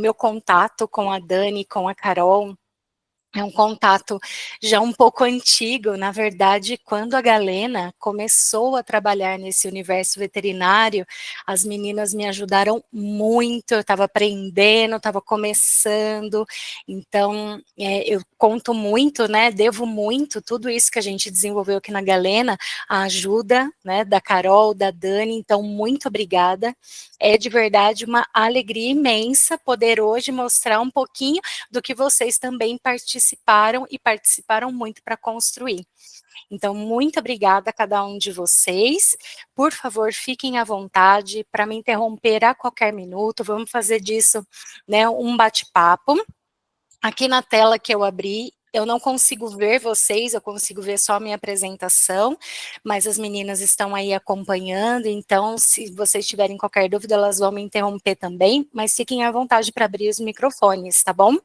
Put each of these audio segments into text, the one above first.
meu contato com a Dani, com a Carol, é um contato já um pouco antigo. Na verdade, quando a Galena começou a trabalhar nesse universo veterinário, as meninas me ajudaram muito, eu estava aprendendo, estava começando, então eu conto muito, né, devo muito, tudo isso que a gente desenvolveu aqui na Galena, a ajuda, né, da Carol, da Dani, então muito obrigada, é de verdade uma alegria imensa poder hoje mostrar um pouquinho do que vocês também participaram e participaram muito para construir. Então, muito obrigada a cada um de vocês. Por favor, fiquem à vontade para me interromper a qualquer minuto. Vamos fazer disso, né, um bate-papo. Aqui na tela que eu abri, eu não consigo ver vocês, eu consigo ver só a minha apresentação, mas as meninas estão aí acompanhando, então se vocês tiverem qualquer dúvida, elas vão me interromper também, mas fiquem à vontade para abrir os microfones, tá bom?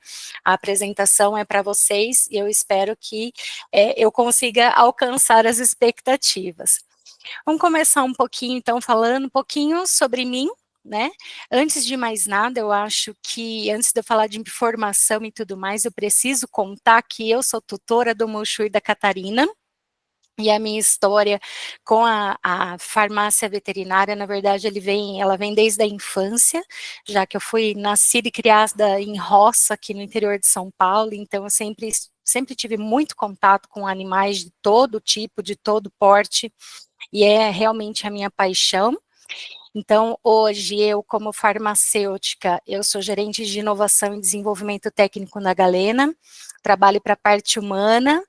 A apresentação é para vocês e eu espero que eu consiga alcançar as expectativas. Vamos começar um pouquinho, então, falando um pouquinho sobre mim, né? Antes de mais nada, eu acho que, antes de eu falar de formação e tudo mais, eu preciso contar que eu sou tutora do Mushu e da Catarina, e a minha história com a farmácia veterinária, na verdade, ela vem desde a infância, já que eu fui nascida e criada em roça aqui no interior de São Paulo, então eu sempre tive muito contato com animais de todo tipo, de todo porte, e é realmente a minha paixão. Então, hoje, eu, como farmacêutica, eu sou gerente de inovação e desenvolvimento técnico na Galena, trabalho para a parte humana,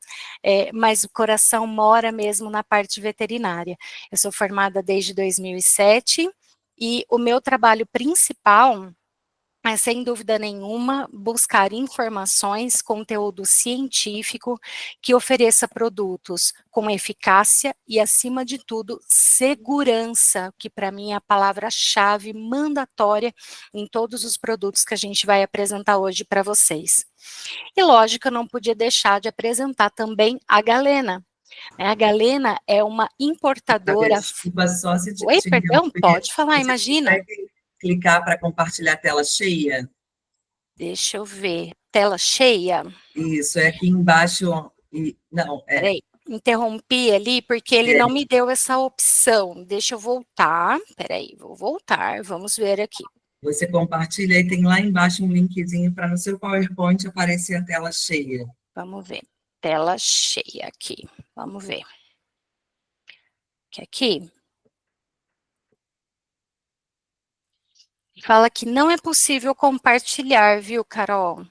mas o coração mora mesmo na parte veterinária. Eu sou formada desde 2007, e o meu trabalho principal é, sem dúvida nenhuma, buscar informações, conteúdo científico que ofereça produtos com eficácia e, acima de tudo, segurança, que para mim é a palavra-chave mandatória em todos os produtos que a gente vai apresentar hoje para vocês. E, lógico, eu não podia deixar de apresentar também a Galena. A Galena é uma importadora... Desculpa só se Oi, perdão, pode falar, você imagina. consegue clicar para compartilhar a tela cheia? Deixa eu ver. Tela cheia? Isso, é aqui embaixo. Não, Peraí, interrompi ali porque ele não me deu essa opção. Deixa eu voltar. Peraí, vou voltar. Vamos ver aqui. Você compartilha e tem lá embaixo um linkzinho para no seu PowerPoint aparecer a tela cheia. Vamos ver. Tela cheia aqui. Vamos ver. Que aqui fala que não é possível compartilhar, viu, Carol?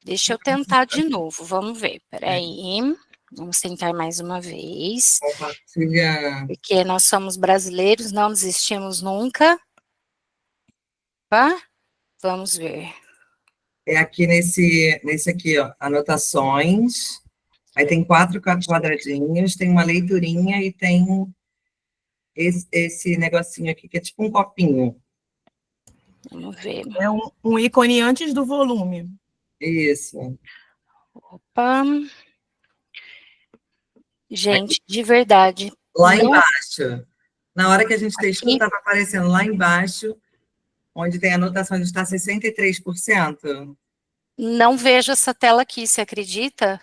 Deixa eu tentar de novo. Vamos ver. Peraí. Vamos tentar mais uma vez. Compartilha. Porque nós somos brasileiros, não desistimos nunca. Opa, vamos ver. É aqui nesse aqui, ó, anotações. Aí tem 4 quadradinhos, tem uma leiturinha e tem esse negocinho aqui, que é tipo um copinho. Vamos ver. É um ícone antes do volume. Isso. Opa. Gente, de verdade. Lá embaixo. Na hora que a gente testou, estava aparecendo lá embaixo, onde tem a anotação de estar 63%. Não vejo essa tela aqui, você acredita?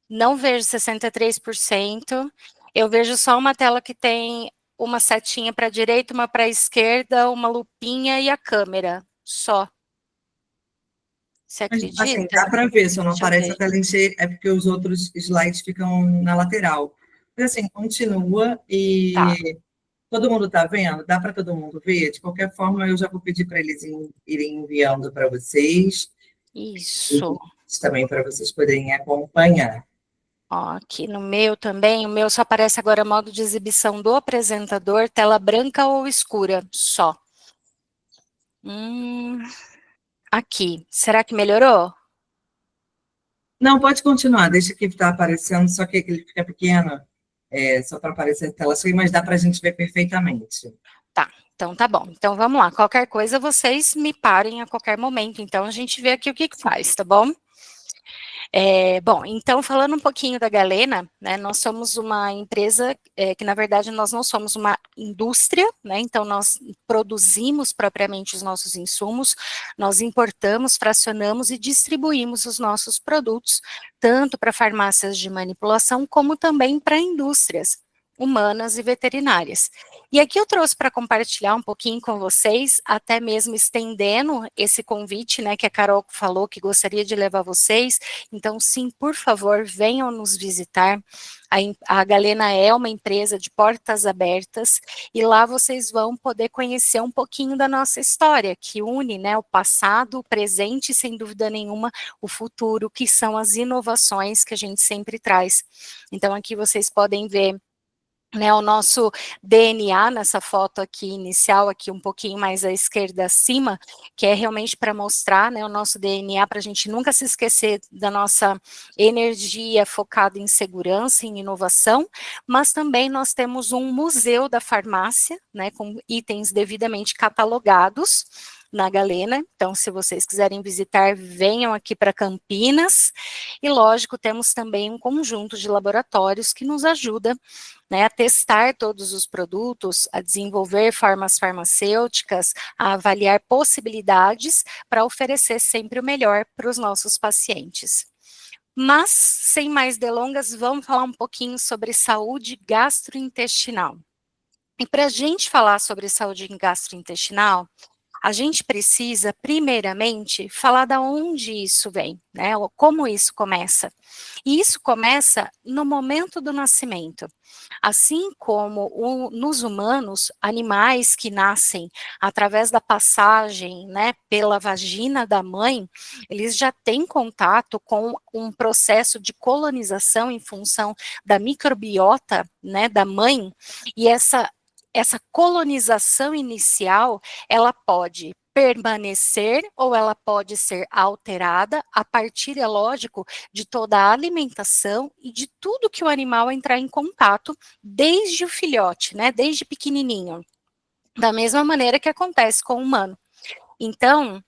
Não vejo 63%. Eu vejo só uma tela que tem uma setinha para a direita, uma para a esquerda, uma lupinha e a câmera. Só. Você acredita? Assim, dá para ver, só não aparece a tela encher, é porque os outros slides ficam na lateral. Mas assim, continua e todo mundo está vendo? Dá para todo mundo ver? De qualquer forma, eu já vou pedir para eles irem enviando para vocês. Isso. Também para vocês poderem acompanhar. Ó, aqui no meu também, o meu só aparece agora modo de exibição do apresentador, tela branca ou escura, só. Aqui, será que melhorou? Não, pode continuar, deixa que está aparecendo, só que ele fica pequeno, só para aparecer a tela cheia, mas dá para a gente ver perfeitamente. Tá, então tá bom. Então vamos lá, qualquer coisa vocês me parem a qualquer momento, então a gente vê aqui o que faz, tá bom? Bom, então, falando um pouquinho da Galena, né, nós somos uma empresa que, na verdade, nós não somos uma indústria, né, então nós produzimos propriamente os nossos insumos, nós importamos, fracionamos e distribuímos os nossos produtos, tanto para farmácias de manipulação, como também para indústrias humanas e veterinárias. E aqui eu trouxe para compartilhar um pouquinho com vocês, até mesmo estendendo esse convite, né, que a Carol falou que gostaria de levar vocês. Então, sim, por favor, venham nos visitar. A Galena é uma empresa de portas abertas e lá vocês vão poder conhecer um pouquinho da nossa história, que une, né, o passado, o presente e, sem dúvida nenhuma, o futuro, que são as inovações que a gente sempre traz. Então, aqui vocês podem ver, né, o nosso DNA nessa foto aqui inicial, aqui um pouquinho mais à esquerda acima, que é realmente para mostrar, né, o nosso DNA, para a gente nunca se esquecer da nossa energia focada em segurança, em inovação, mas também nós temos um museu da farmácia, né, com itens devidamente catalogados na Galena. Então, se vocês quiserem visitar, venham aqui para Campinas. E, lógico, temos também um conjunto de laboratórios que nos ajuda, né, a testar todos os produtos, a desenvolver formas farmacêuticas, a avaliar possibilidades para oferecer sempre o melhor para os nossos pacientes. Mas, sem mais delongas, vamos falar um pouquinho sobre saúde gastrointestinal. E para a gente falar sobre saúde gastrointestinal, a gente precisa, primeiramente, falar da onde isso vem, né? Como isso começa. E isso começa no momento do nascimento. Assim como nos humanos, animais que nascem através da passagem, né, pela vagina da mãe, eles já têm contato com um processo de colonização em função da microbiota, né, da mãe, e essa colonização inicial, ela pode permanecer ou ela pode ser alterada a partir, é lógico, de toda a alimentação e de tudo que o animal entrar em contato desde o filhote, né, desde pequenininho. Da mesma maneira que acontece com o humano. Então,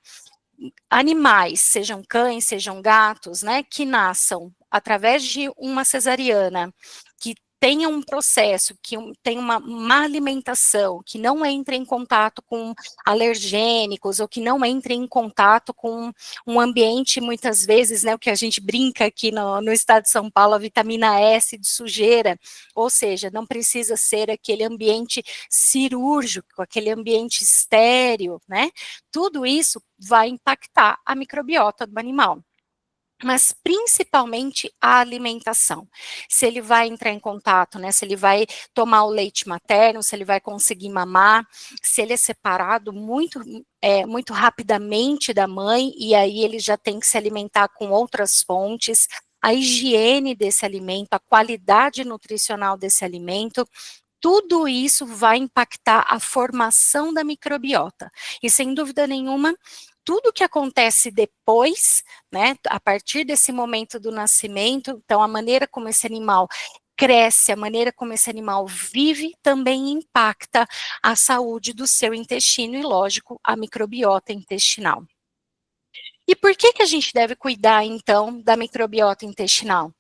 animais, sejam cães, sejam gatos, né, que nasçam através de uma cesariana, que tenha um processo, que tem uma má alimentação, que não entre em contato com alergênicos, ou que não entre em contato com um ambiente, muitas vezes, né, o que a gente brinca aqui no estado de São Paulo, a vitamina S de sujeira, ou seja, não precisa ser aquele ambiente cirúrgico, aquele ambiente estéril, né, tudo isso vai impactar a microbiota do animal. Mas principalmente a alimentação. Se ele vai entrar em contato, né? Se ele vai tomar o leite materno, se ele vai conseguir mamar, se ele é separado muito rapidamente da mãe, e aí ele já tem que se alimentar com outras fontes, a higiene desse alimento, a qualidade nutricional desse alimento, tudo isso vai impactar a formação da microbiota. E, sem dúvida nenhuma, tudo que acontece depois, né, a partir desse momento do nascimento, então a maneira como esse animal cresce, a maneira como esse animal vive, também impacta a saúde do seu intestino e, lógico, a microbiota intestinal. E por que a gente deve cuidar, então, da microbiota intestinal?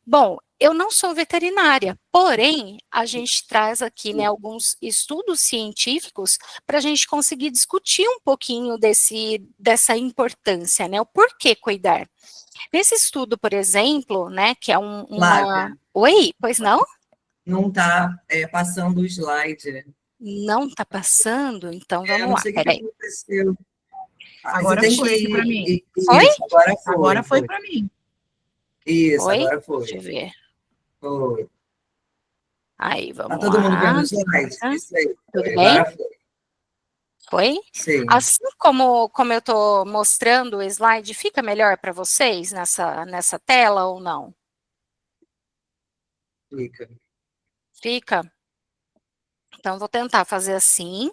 Bom, eu não sou veterinária, porém, a gente traz aqui, né, alguns estudos científicos para a gente conseguir discutir um pouquinho dessa importância, né, o porquê cuidar. Nesse estudo, por exemplo, né, que é uma... Oi, pois não? Não está passando o slide. Não está passando? Então vamos não lá, sei o que aconteceu. Agora foi para mim. Foi? Agora foi para mim. Isso, foi? Agora foi. Deixa eu ver. Foi. Aí, vamos lá. Tá todo mundo vendo o slide? Isso aí. Tudo bem? Agora foi. Foi? Sim. Assim como eu estou mostrando o slide, fica melhor para vocês nessa tela ou não? Fica. Fica? Então, vou tentar fazer assim,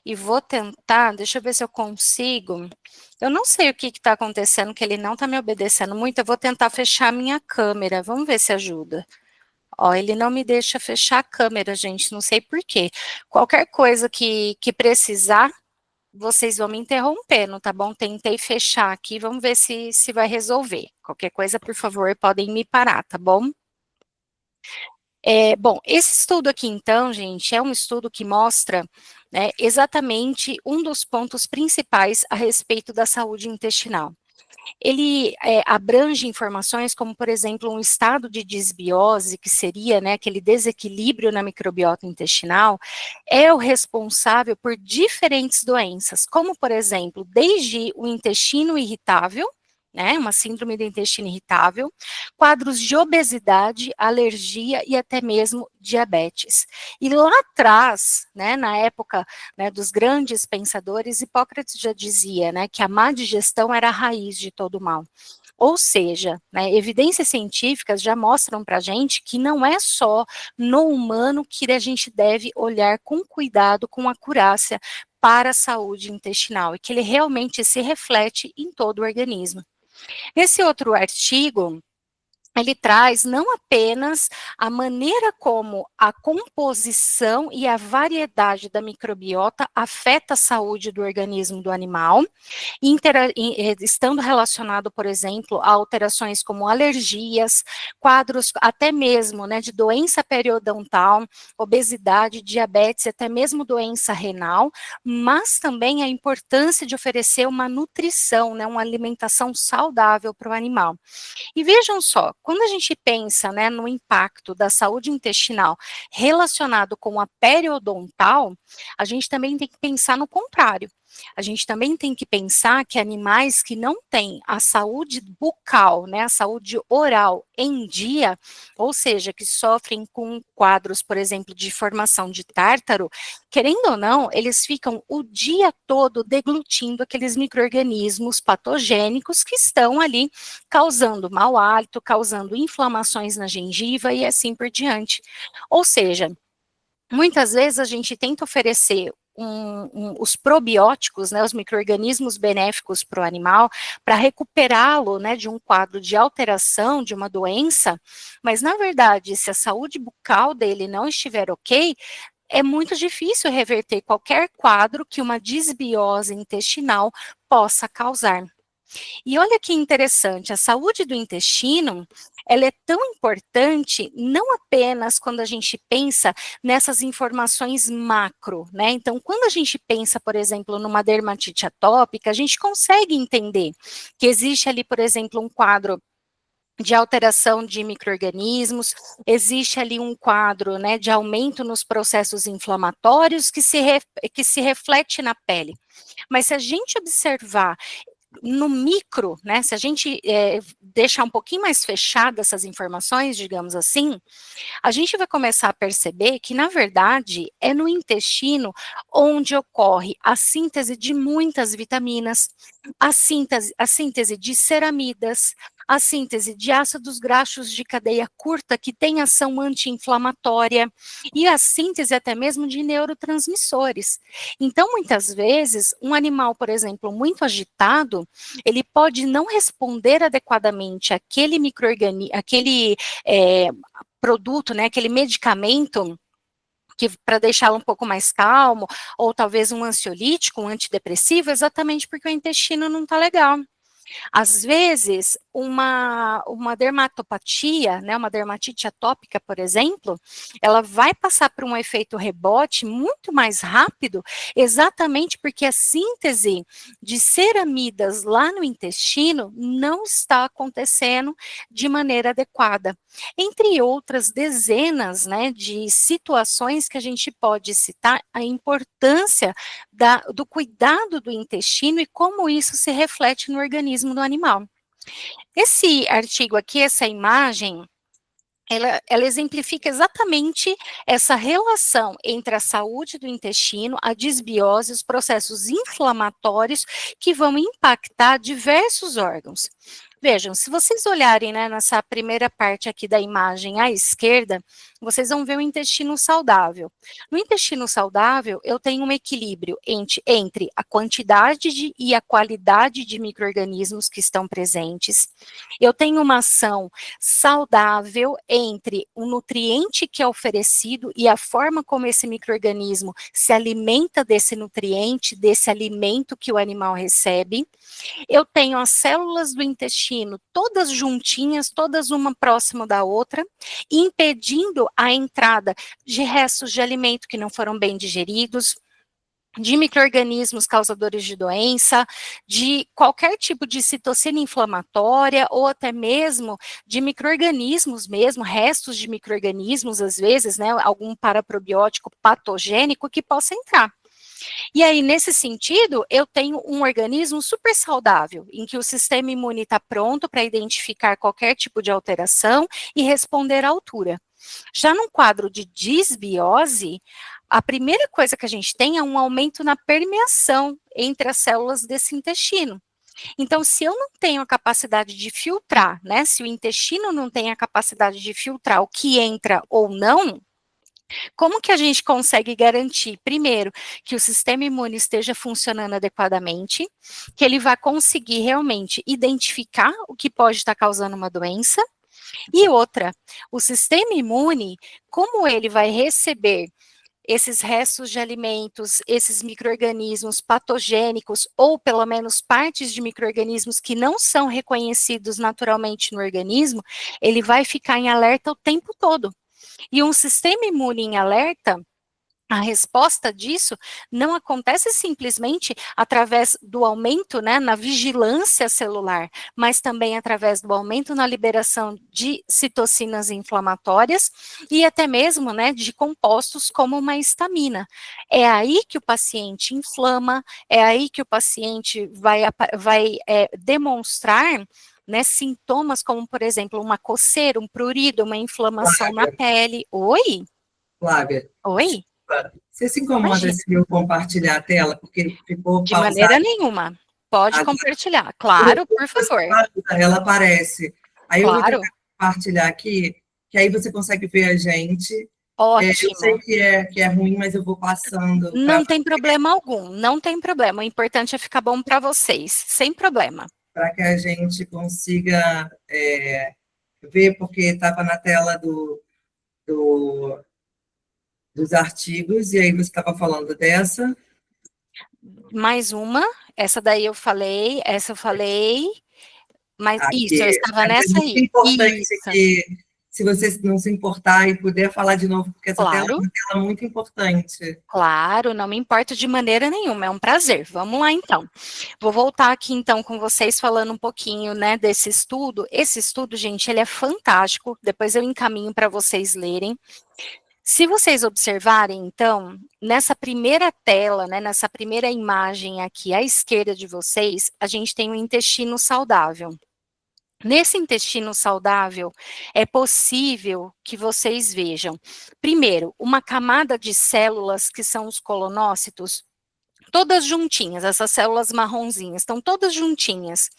e vou tentar, deixa eu ver se eu consigo. Eu não sei o que está acontecendo, que ele não está me obedecendo muito, eu vou tentar fechar a minha câmera, vamos ver se ajuda. Ó, ele não me deixa fechar a câmera, gente, não sei por quê. Qualquer coisa que precisar, vocês vão me interrompendo, tá bom? Tentei fechar aqui, vamos ver se vai resolver. Qualquer coisa, por favor, podem me parar, tá bom? Bom, esse estudo aqui, então, gente, é um estudo que mostra, né, exatamente um dos pontos principais a respeito da saúde intestinal. Ele abrange informações como, por exemplo, um estado de disbiose, que seria, né, aquele desequilíbrio na microbiota intestinal, é o responsável por diferentes doenças, como, por exemplo, desde o intestino irritável, né, uma síndrome do intestino irritável, quadros de obesidade, alergia e até mesmo diabetes. E lá atrás, né, na época, né, dos grandes pensadores, Hipócrates já dizia, né, que a má digestão era a raiz de todo mal. Ou seja, né, evidências científicas já mostram para a gente que não é só no humano que a gente deve olhar com cuidado, com acurácia para a saúde intestinal, e que ele realmente se reflete em todo o organismo. Esse outro artigo, ele traz não apenas a maneira como a composição e a variedade da microbiota afeta a saúde do organismo do animal, estando relacionado, por exemplo, a alterações como alergias, quadros até mesmo, né, de doença periodontal, obesidade, diabetes, até mesmo doença renal, mas também a importância de oferecer uma nutrição, né, uma alimentação saudável para o animal. E vejam só, quando a gente pensa, né, no impacto da saúde intestinal relacionado com a periodontal, a gente também tem que pensar no contrário. A gente também tem que pensar que animais que não têm a saúde bucal, né, a saúde oral em dia, ou seja, que sofrem com quadros, por exemplo, de formação de tártaro, querendo ou não, eles ficam o dia todo deglutindo aqueles micro-organismos patogênicos que estão ali causando mau hálito, causando inflamações na gengiva e assim por diante. Ou seja, muitas vezes a gente tenta oferecer os probióticos, né, os micro-organismos benéficos para o animal, para recuperá-lo, né, de um quadro de alteração, de uma doença, mas na verdade, se a saúde bucal dele não estiver ok, é muito difícil reverter qualquer quadro que uma disbiose intestinal possa causar. E olha que interessante, a saúde do intestino, ela é tão importante não apenas quando a gente pensa nessas informações macro, né? Então, quando a gente pensa, por exemplo, numa dermatite atópica, a gente consegue entender que existe ali, por exemplo, um quadro de alteração de micro-organismos, existe ali um quadro, né, de aumento nos processos inflamatórios que se reflete na pele. Mas se a gente observar no micro, né, se a gente deixar um pouquinho mais fechada essas informações, digamos assim, a gente vai começar a perceber que, na verdade, é no intestino onde ocorre a síntese de muitas vitaminas, a síntese de ceramidas, a síntese de ácidos graxos de cadeia curta que tem ação anti-inflamatória e a síntese até mesmo de neurotransmissores. Então, muitas vezes, um animal, por exemplo, muito agitado, ele pode não responder adequadamente àquele micro-organismo, aquele produto, né, aquele medicamento para deixá-lo um pouco mais calmo, ou talvez um ansiolítico, um antidepressivo, exatamente porque o intestino não está legal. Às vezes, uma dermatopatia, né, uma dermatite atópica, por exemplo, ela vai passar por um efeito rebote muito mais rápido, exatamente porque a síntese de ceramidas lá no intestino não está acontecendo de maneira adequada. Entre outras dezenas, né, de situações que a gente pode citar, a importância do cuidado do intestino e como isso se reflete no organismo do animal. Esse artigo aqui, essa imagem, ela exemplifica exatamente essa relação entre a saúde do intestino, a disbiose, os processos inflamatórios que vão impactar diversos órgãos. Vejam, se vocês olharem, né, nessa primeira parte aqui da imagem à esquerda, vocês vão ver o intestino saudável. No intestino saudável, eu tenho um equilíbrio entre a quantidade e a qualidade de micro-organismos que estão presentes. Eu tenho uma ação saudável entre o nutriente que é oferecido e a forma como esse micro-organismo se alimenta desse nutriente, desse alimento que o animal recebe. Eu tenho as células do intestino todas juntinhas, todas uma próxima da outra, impedindo a entrada de restos de alimento que não foram bem digeridos, de micro-organismos causadores de doença, de qualquer tipo de citocina inflamatória, ou até mesmo de micro-organismos mesmo, restos de micro-organismos, às vezes, né, algum paraprobiótico patogênico que possa entrar. E aí, nesse sentido, eu tenho um organismo super saudável, em que o sistema imune está pronto para identificar qualquer tipo de alteração e responder à altura. Já num quadro de disbiose, a primeira coisa que a gente tem é um aumento na permeação entre as células desse intestino. Então, se eu não tenho a capacidade de filtrar, né, se o intestino não tem a capacidade de filtrar o que entra ou não, como que a gente consegue garantir, primeiro, que o sistema imune esteja funcionando adequadamente, que ele vai conseguir realmente identificar o que pode estar causando uma doença, e outra, o sistema imune, como ele vai receber esses restos de alimentos, esses micro-organismos patogênicos, ou pelo menos partes de micro-organismos que não são reconhecidos naturalmente no organismo, ele vai ficar em alerta o tempo todo. E um sistema imune em alerta, a resposta disso não acontece simplesmente através do aumento, né, na vigilância celular, mas também através do aumento na liberação de citocinas inflamatórias e até mesmo, né, de compostos como uma histamina. É aí que o paciente inflama, é aí que o paciente vai demonstrar, né, sintomas como, por exemplo, uma coceira, um prurido, uma inflamação na pele. Oi? Flávia, Oi? você se incomoda Imagina. se eu compartilhar a tela, porque ficou De pausado? maneira nenhuma. Pode compartilhar. Claro, por favor. Ela aparece. Aí eu vou Claro. tentar compartilhar aqui, que aí você consegue ver a gente. Ótimo. Eu sei que é ruim, mas eu vou passando. Não tem problema algum, não tem problema. O importante é ficar bom para vocês, sem problema. Para que a gente consiga ver, porque estava na tela dos artigos, e aí você estava falando dessa. Mais uma, essa daí eu falei, essa eu falei, mas Aqui. isso, eu estava nessa É aí. importante Isso. que, se você não se importar e puder falar de novo, porque essa tela é uma tela muito importante. Claro, não me importo de maneira nenhuma, é um prazer. Vamos lá, então. Vou voltar aqui, então, com vocês, falando um pouquinho, né, desse estudo. Esse estudo, gente, ele é fantástico, depois eu encaminho para vocês lerem. Se vocês observarem, então, nessa primeira tela, né, nessa primeira imagem aqui à esquerda de vocês, a gente tem um intestino saudável. Nesse intestino saudável, é possível que vocês vejam, primeiro, uma camada de células que são os colonócitos, todas juntinhas, essas células marronzinhas, estão todas juntinhas.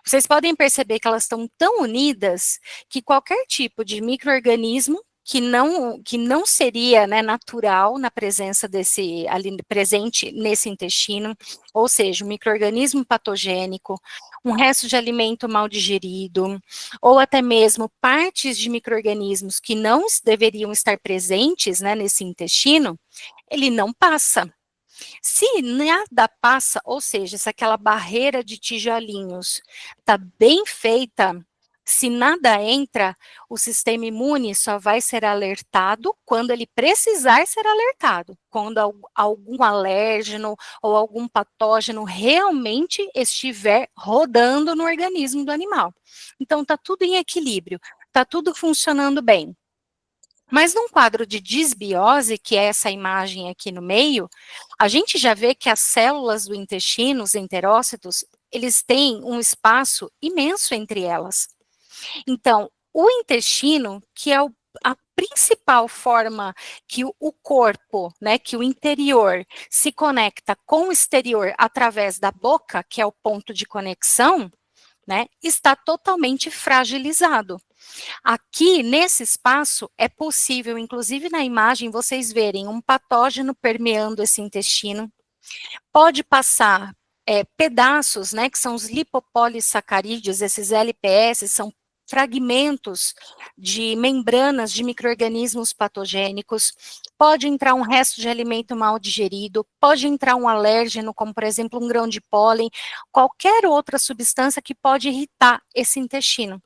Vocês podem perceber que elas estão tão unidas que qualquer tipo de micro-organismo que não seria, né, natural na presença desse, ali presente nesse intestino, ou seja, um micro-organismo patogênico, um resto de alimento mal digerido, ou até mesmo partes de micro-organismos que não deveriam estar presentes, né, nesse intestino, ele não passa. Se nada passa, ou seja, se aquela barreira de tijolinhos está bem feita, se nada entra, o sistema imune só vai ser alertado quando ele precisar ser alertado, quando algum alérgeno ou algum patógeno realmente estiver rodando no organismo do animal. Então, está tudo em equilíbrio, está tudo funcionando bem. Mas num quadro de disbiose, que é essa imagem aqui no meio, a gente já vê que as células do intestino, os enterócitos, eles têm um espaço imenso entre elas. Então, o intestino, que é a principal forma que o corpo, né, que o interior se conecta com o exterior através da boca, que é o ponto de conexão, né, está totalmente fragilizado. Aqui, nesse espaço, é possível, inclusive na imagem, vocês verem um patógeno permeando esse intestino. Pode passar pedaços, né, que são os lipopolissacarídeos, esses LPS, são fragmentos de membranas de micro-organismos patogênicos, pode entrar um resto de alimento mal digerido, pode entrar um alérgeno, como por exemplo um grão de pólen, qualquer outra substância que pode irritar esse intestino.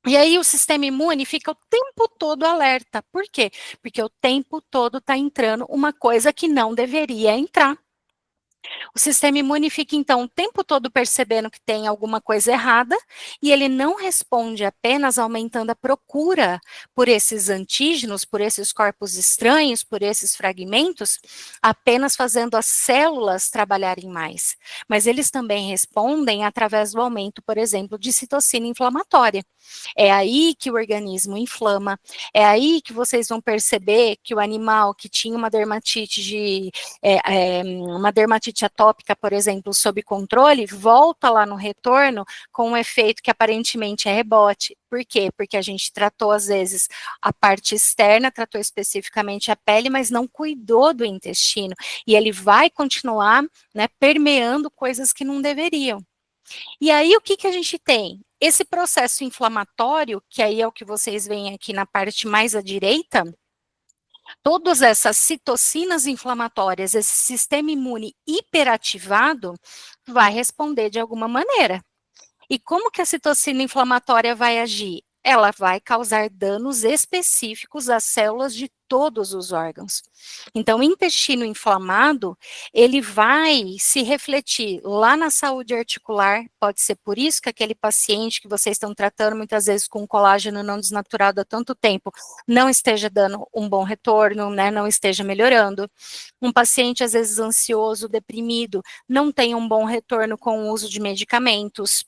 E aí o sistema imune fica o tempo todo alerta. Por quê? Porque o tempo todo está entrando uma coisa que não deveria entrar. O sistema imune fica, então, o tempo todo percebendo que tem alguma coisa errada, e ele não responde apenas aumentando a procura por esses antígenos, por esses corpos estranhos, por esses fragmentos, apenas fazendo as células trabalharem mais. Mas eles também respondem através do aumento, por exemplo, de citocina inflamatória. É aí que o organismo inflama, é aí que vocês vão perceber que o animal que tinha uma dermatite uma dermatite atópica, por exemplo, sob controle, volta lá no retorno com um efeito que aparentemente é rebote. Por quê? Porque a gente tratou, às vezes, a parte externa, tratou especificamente a pele, mas não cuidou do intestino. E ele vai continuar, né, permeando coisas que não deveriam. E aí, o que a gente tem? Esse processo inflamatório, que aí é o que vocês veem aqui na parte mais à direita, todas essas citocinas inflamatórias, esse sistema imune hiperativado, vai responder de alguma maneira. E como que a citocina inflamatória vai agir? Ela vai causar danos específicos às células de todos os órgãos. Então, o intestino inflamado, ele vai se refletir lá na saúde articular, pode ser por isso que aquele paciente que vocês estão tratando muitas vezes com colágeno não desnaturado há tanto tempo, não esteja dando um bom retorno, né, não esteja melhorando. Um paciente, às vezes, ansioso, deprimido, não tem um bom retorno com o uso de medicamentos.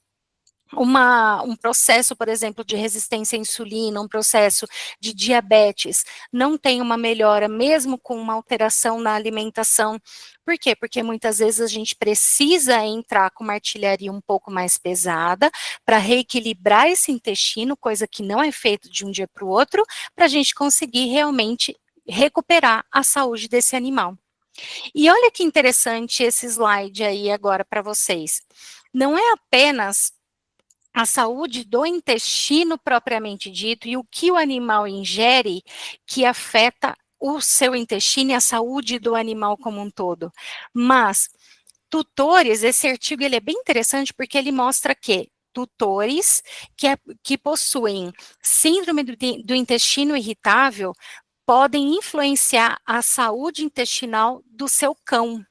Um processo, por exemplo, de resistência à insulina, um processo de diabetes, não tem uma melhora, mesmo com uma alteração na alimentação. Por quê? Porque muitas vezes a gente precisa entrar com uma artilharia um pouco mais pesada para reequilibrar esse intestino, coisa que não é feito de um dia para o outro, para a gente conseguir realmente recuperar a saúde desse animal. E olha que interessante esse slide aí agora para vocês. Não é apenas a saúde do intestino propriamente dito e o que o animal ingere que afeta o seu intestino e a saúde do animal como um todo. Mas tutores, esse artigo ele é bem interessante porque ele mostra que tutores que possuem síndrome do intestino irritável podem influenciar a saúde intestinal do seu cão.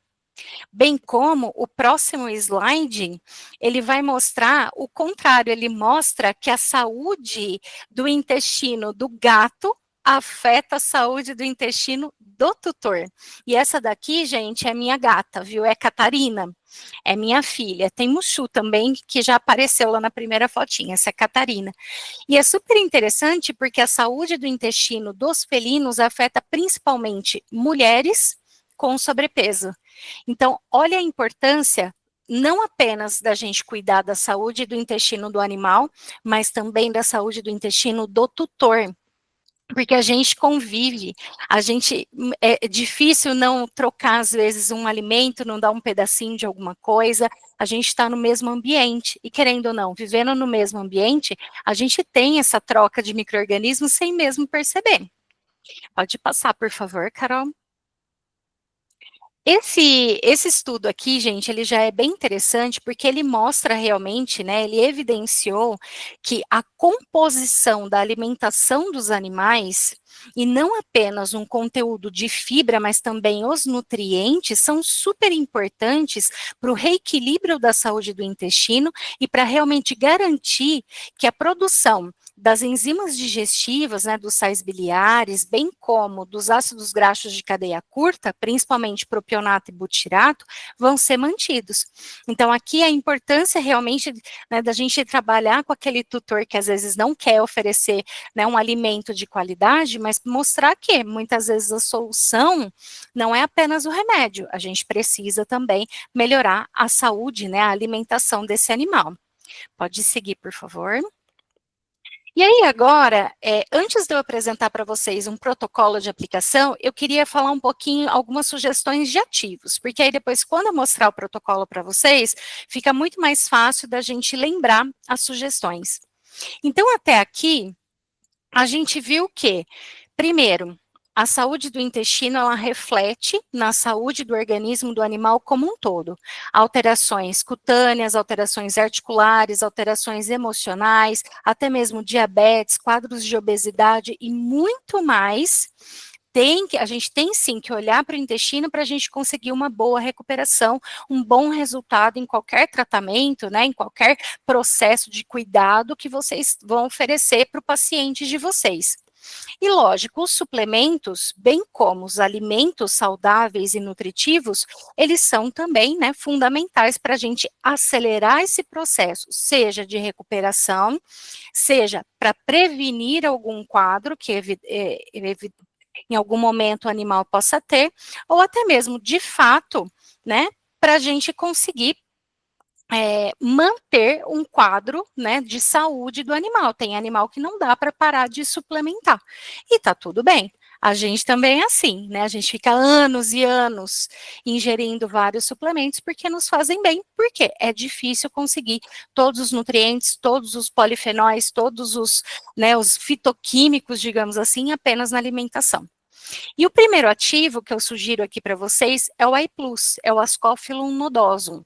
Bem como o próximo slide, ele vai mostrar o contrário, ele mostra que a saúde do intestino do gato afeta a saúde do intestino do tutor. E essa daqui, gente, é minha gata, viu? É Catarina, é minha filha. Tem Mushu também, que já apareceu lá na primeira fotinha, essa é Catarina. E é super interessante porque a saúde do intestino dos felinos afeta principalmente mulheres com sobrepeso. Então, olha a importância não apenas da gente cuidar da saúde do intestino do animal, mas também da saúde do intestino do tutor. Porque a gente convive, é difícil não trocar, às vezes, um alimento, não dar um pedacinho de alguma coisa, a gente está no mesmo ambiente, e querendo ou não, vivendo no mesmo ambiente, a gente tem essa troca de micro-organismos sem mesmo perceber. Pode passar, por favor, Carol. Esse estudo aqui, gente, ele já é bem interessante porque ele mostra realmente, né, ele evidenciou que a composição da alimentação dos animais, e não apenas um conteúdo de fibra, mas também os nutrientes, são super importantes para o reequilíbrio da saúde do intestino e para realmente garantir que a produção das enzimas digestivas, né, dos sais biliares, bem como dos ácidos graxos de cadeia curta, principalmente propionato e butirato, vão ser mantidos. Então, aqui a importância realmente, né, da gente trabalhar com aquele tutor que às vezes não quer oferecer, né, um alimento de qualidade, mas mostrar que muitas vezes a solução não é apenas o remédio, a gente precisa também melhorar a saúde, né, a alimentação desse animal. Pode seguir, por favor. E aí, agora, antes de eu apresentar para vocês um protocolo de aplicação, eu queria falar um pouquinho, algumas sugestões de ativos, porque aí depois, quando eu mostrar o protocolo para vocês, fica muito mais fácil da gente lembrar as sugestões. Então, até aqui, a gente viu que, primeiro, a saúde do intestino, ela reflete na saúde do organismo do animal como um todo. Alterações cutâneas, alterações articulares, alterações emocionais, até mesmo diabetes, quadros de obesidade e muito mais. A gente tem sim que olhar para o intestino para a gente conseguir uma boa recuperação, um bom resultado em qualquer tratamento, né, em qualquer processo de cuidado que vocês vão oferecer para o paciente de vocês. E lógico, os suplementos, bem como os alimentos saudáveis e nutritivos, eles são também, né, fundamentais para a gente acelerar esse processo, seja de recuperação, seja para prevenir algum quadro que em algum momento o animal possa ter, ou até mesmo, de fato, né, para a gente conseguir manter um quadro, né, de saúde do animal. Tem animal que não dá para parar de suplementar. E tá tudo bem. A gente também é assim, né? A gente fica anos e anos ingerindo vários suplementos porque nos fazem bem, porque é difícil conseguir todos os nutrientes, todos os polifenóis, todos os, né, os fitoquímicos, digamos assim, apenas na alimentação. E o primeiro ativo que eu sugiro aqui para vocês é o AI+, é o Ascophyllum nodosum.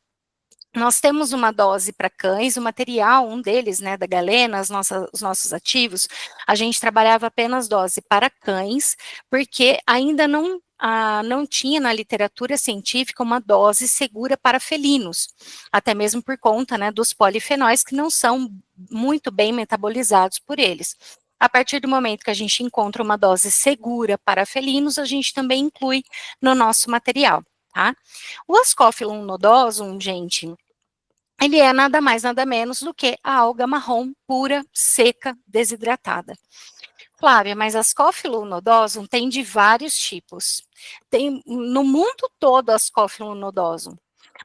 Nós temos uma dose para cães, o material, um deles, né, da Galena, os nossos ativos, a gente trabalhava apenas dose para cães, porque ainda não tinha na literatura científica uma dose segura para felinos, até mesmo por conta, né, dos polifenóis que não são muito bem metabolizados por eles. A partir do momento que a gente encontra uma dose segura para felinos, a gente também inclui no nosso material. Tá? O Ascophyllum nodosum, gente, ele é nada mais, nada menos do que a alga marrom pura, seca, desidratada. Flávia, mas Ascophyllum nodosum tem de vários tipos. Tem no mundo todo Ascophyllum nodosum.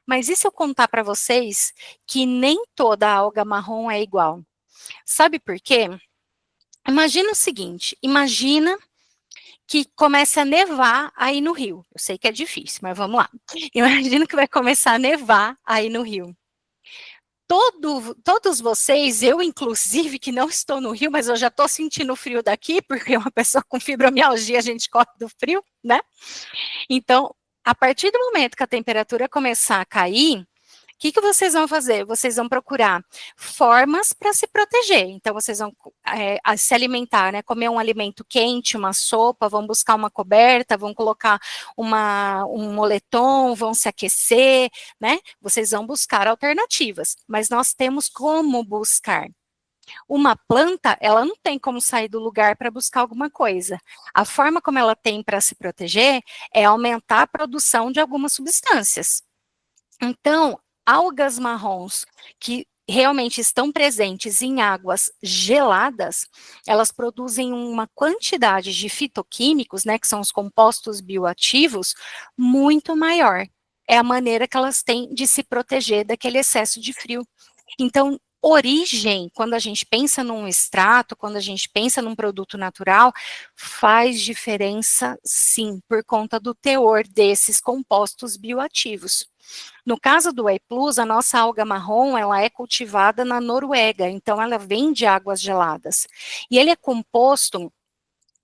Mas e se eu contar para vocês que nem toda alga marrom é igual? Sabe por quê? Imagina o seguinte, imagina que comece a nevar aí no Rio. Eu sei que é difícil, mas vamos lá. Imagina que vai começar a nevar aí no Rio. Todos vocês, eu inclusive, que não estou no Rio, mas eu já estou sentindo o frio daqui, porque uma pessoa com fibromialgia, a gente corre do frio, né? Então, a partir do momento que a temperatura começar a cair, o que vocês vão fazer? Vocês vão procurar formas para se proteger. Então, vocês vão se alimentar, né? Comer um alimento quente, uma sopa, vão buscar uma coberta, vão colocar um moletom, vão se aquecer, né? Vocês vão buscar alternativas. Mas nós temos como buscar. Uma planta, ela não tem como sair do lugar para buscar alguma coisa. A forma como ela tem para se proteger é aumentar a produção de algumas substâncias. Então, algas marrons que realmente estão presentes em águas geladas, elas produzem uma quantidade de fitoquímicos, né, que são os compostos bioativos, muito maior. É a maneira que elas têm de se proteger daquele excesso de frio. Então, origem, quando a gente pensa num extrato, quando a gente pensa num produto natural, faz diferença sim, por conta do teor desses compostos bioativos. No caso do AI+, a nossa alga marrom, ela é cultivada na Noruega, então ela vem de águas geladas. E ele é composto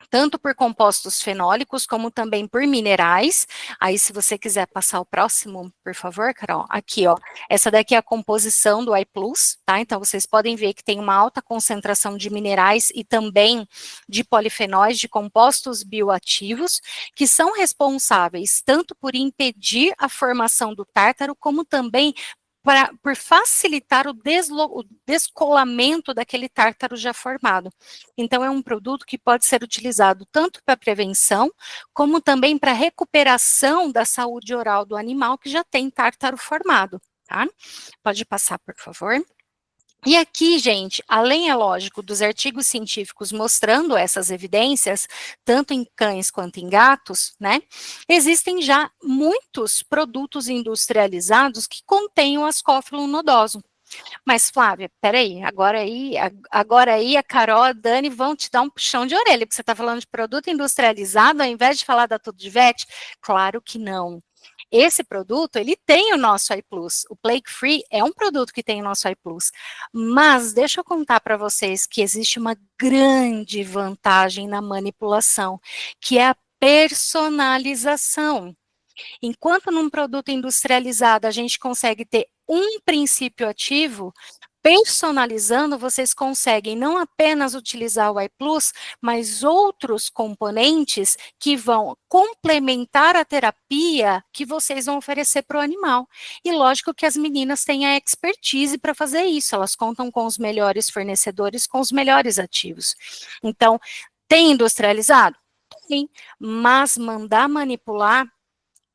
tanto por compostos fenólicos, como também por minerais. Aí, se você quiser passar o próximo, por favor, Carol, aqui, ó, essa daqui é a composição do AI+, tá? Então, vocês podem ver que tem uma alta concentração de minerais e também de polifenóis, de compostos bioativos, que são responsáveis tanto por impedir a formação do tártaro, como também por facilitar o descolamento daquele tártaro já formado. Então, é um produto que pode ser utilizado tanto para prevenção, como também para recuperação da saúde oral do animal que já tem tártaro formado, tá? Pode passar, por favor. E aqui, gente, além, é lógico, dos artigos científicos mostrando essas evidências, tanto em cães quanto em gatos, né, existem já muitos produtos industrializados que contêm o Ascophyllum nodosum. Mas, Flávia, peraí, agora aí a Carol, a Dani vão te dar um puxão de orelha, porque você está falando de produto industrializado, ao invés de falar da Tudo de Vet? Claro que não. Esse produto, ele tem o nosso iPlus. O Plague Free é um produto que tem o nosso iPlus. Mas deixa eu contar para vocês que existe uma grande vantagem na manipulação, que é a personalização. Enquanto num produto industrializado a gente consegue ter um princípio ativo, personalizando, vocês conseguem não apenas utilizar o iPlus, mas outros componentes que vão complementar a terapia que vocês vão oferecer para o animal. E lógico que as meninas têm a expertise para fazer isso, elas contam com os melhores fornecedores, com os melhores ativos. Então, tem industrializado? Sim, mas mandar manipular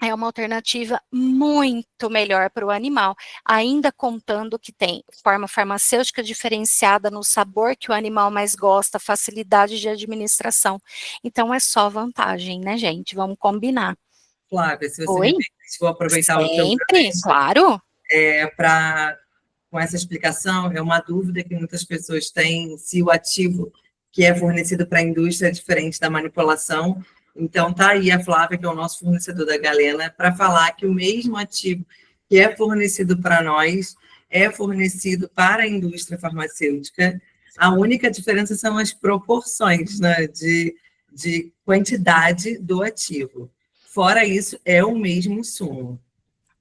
é uma alternativa muito melhor para o animal, ainda contando que tem forma farmacêutica diferenciada no sabor que o animal mais gosta, facilidade de administração. Então é só vantagem, né, gente? Vamos combinar. Flávia, se você Oi? me permite, vou aproveitar o teu Sempre, claro. Com essa explicação, é uma dúvida que muitas pessoas têm se o ativo que é fornecido para a indústria é diferente da manipulação. Então, tá aí a Flávia, que é o nosso fornecedor da Galena, para falar que o mesmo ativo que é fornecido para nós é fornecido para a indústria farmacêutica. A única diferença são as proporções, né, de quantidade do ativo. Fora isso, é o mesmo insumo.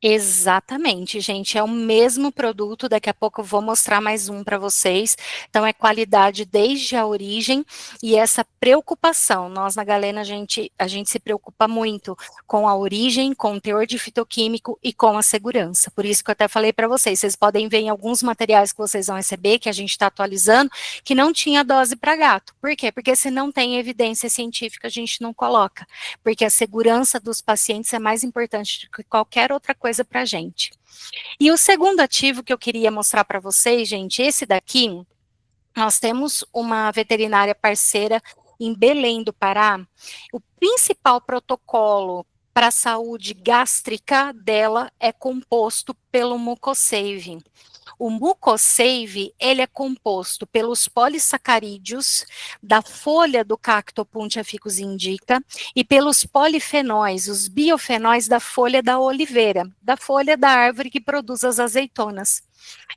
Exatamente, gente, é o mesmo produto, daqui a pouco eu vou mostrar mais um para vocês, então é qualidade desde a origem, e essa preocupação, nós na Galena a gente se preocupa muito com a origem, com o teor de fitoquímico e com a segurança, por isso que eu até falei para vocês podem ver em alguns materiais que vocês vão receber, que a gente está atualizando, que não tinha dose para gato, por quê? Porque se não tem evidência científica, a gente não coloca, porque a segurança dos pacientes é mais importante do que qualquer outra coisa para a gente. E o segundo ativo que eu queria mostrar para vocês, gente, esse daqui, nós temos uma veterinária parceira em Belém do Pará. O principal protocolo para a saúde gástrica dela é composto pelo Mucosave. O Mucosave, ele é composto pelos polissacarídeos da folha do Cactopuntia ficus indica e pelos polifenóis, os biofenóis da folha da oliveira, da folha da árvore que produz as azeitonas.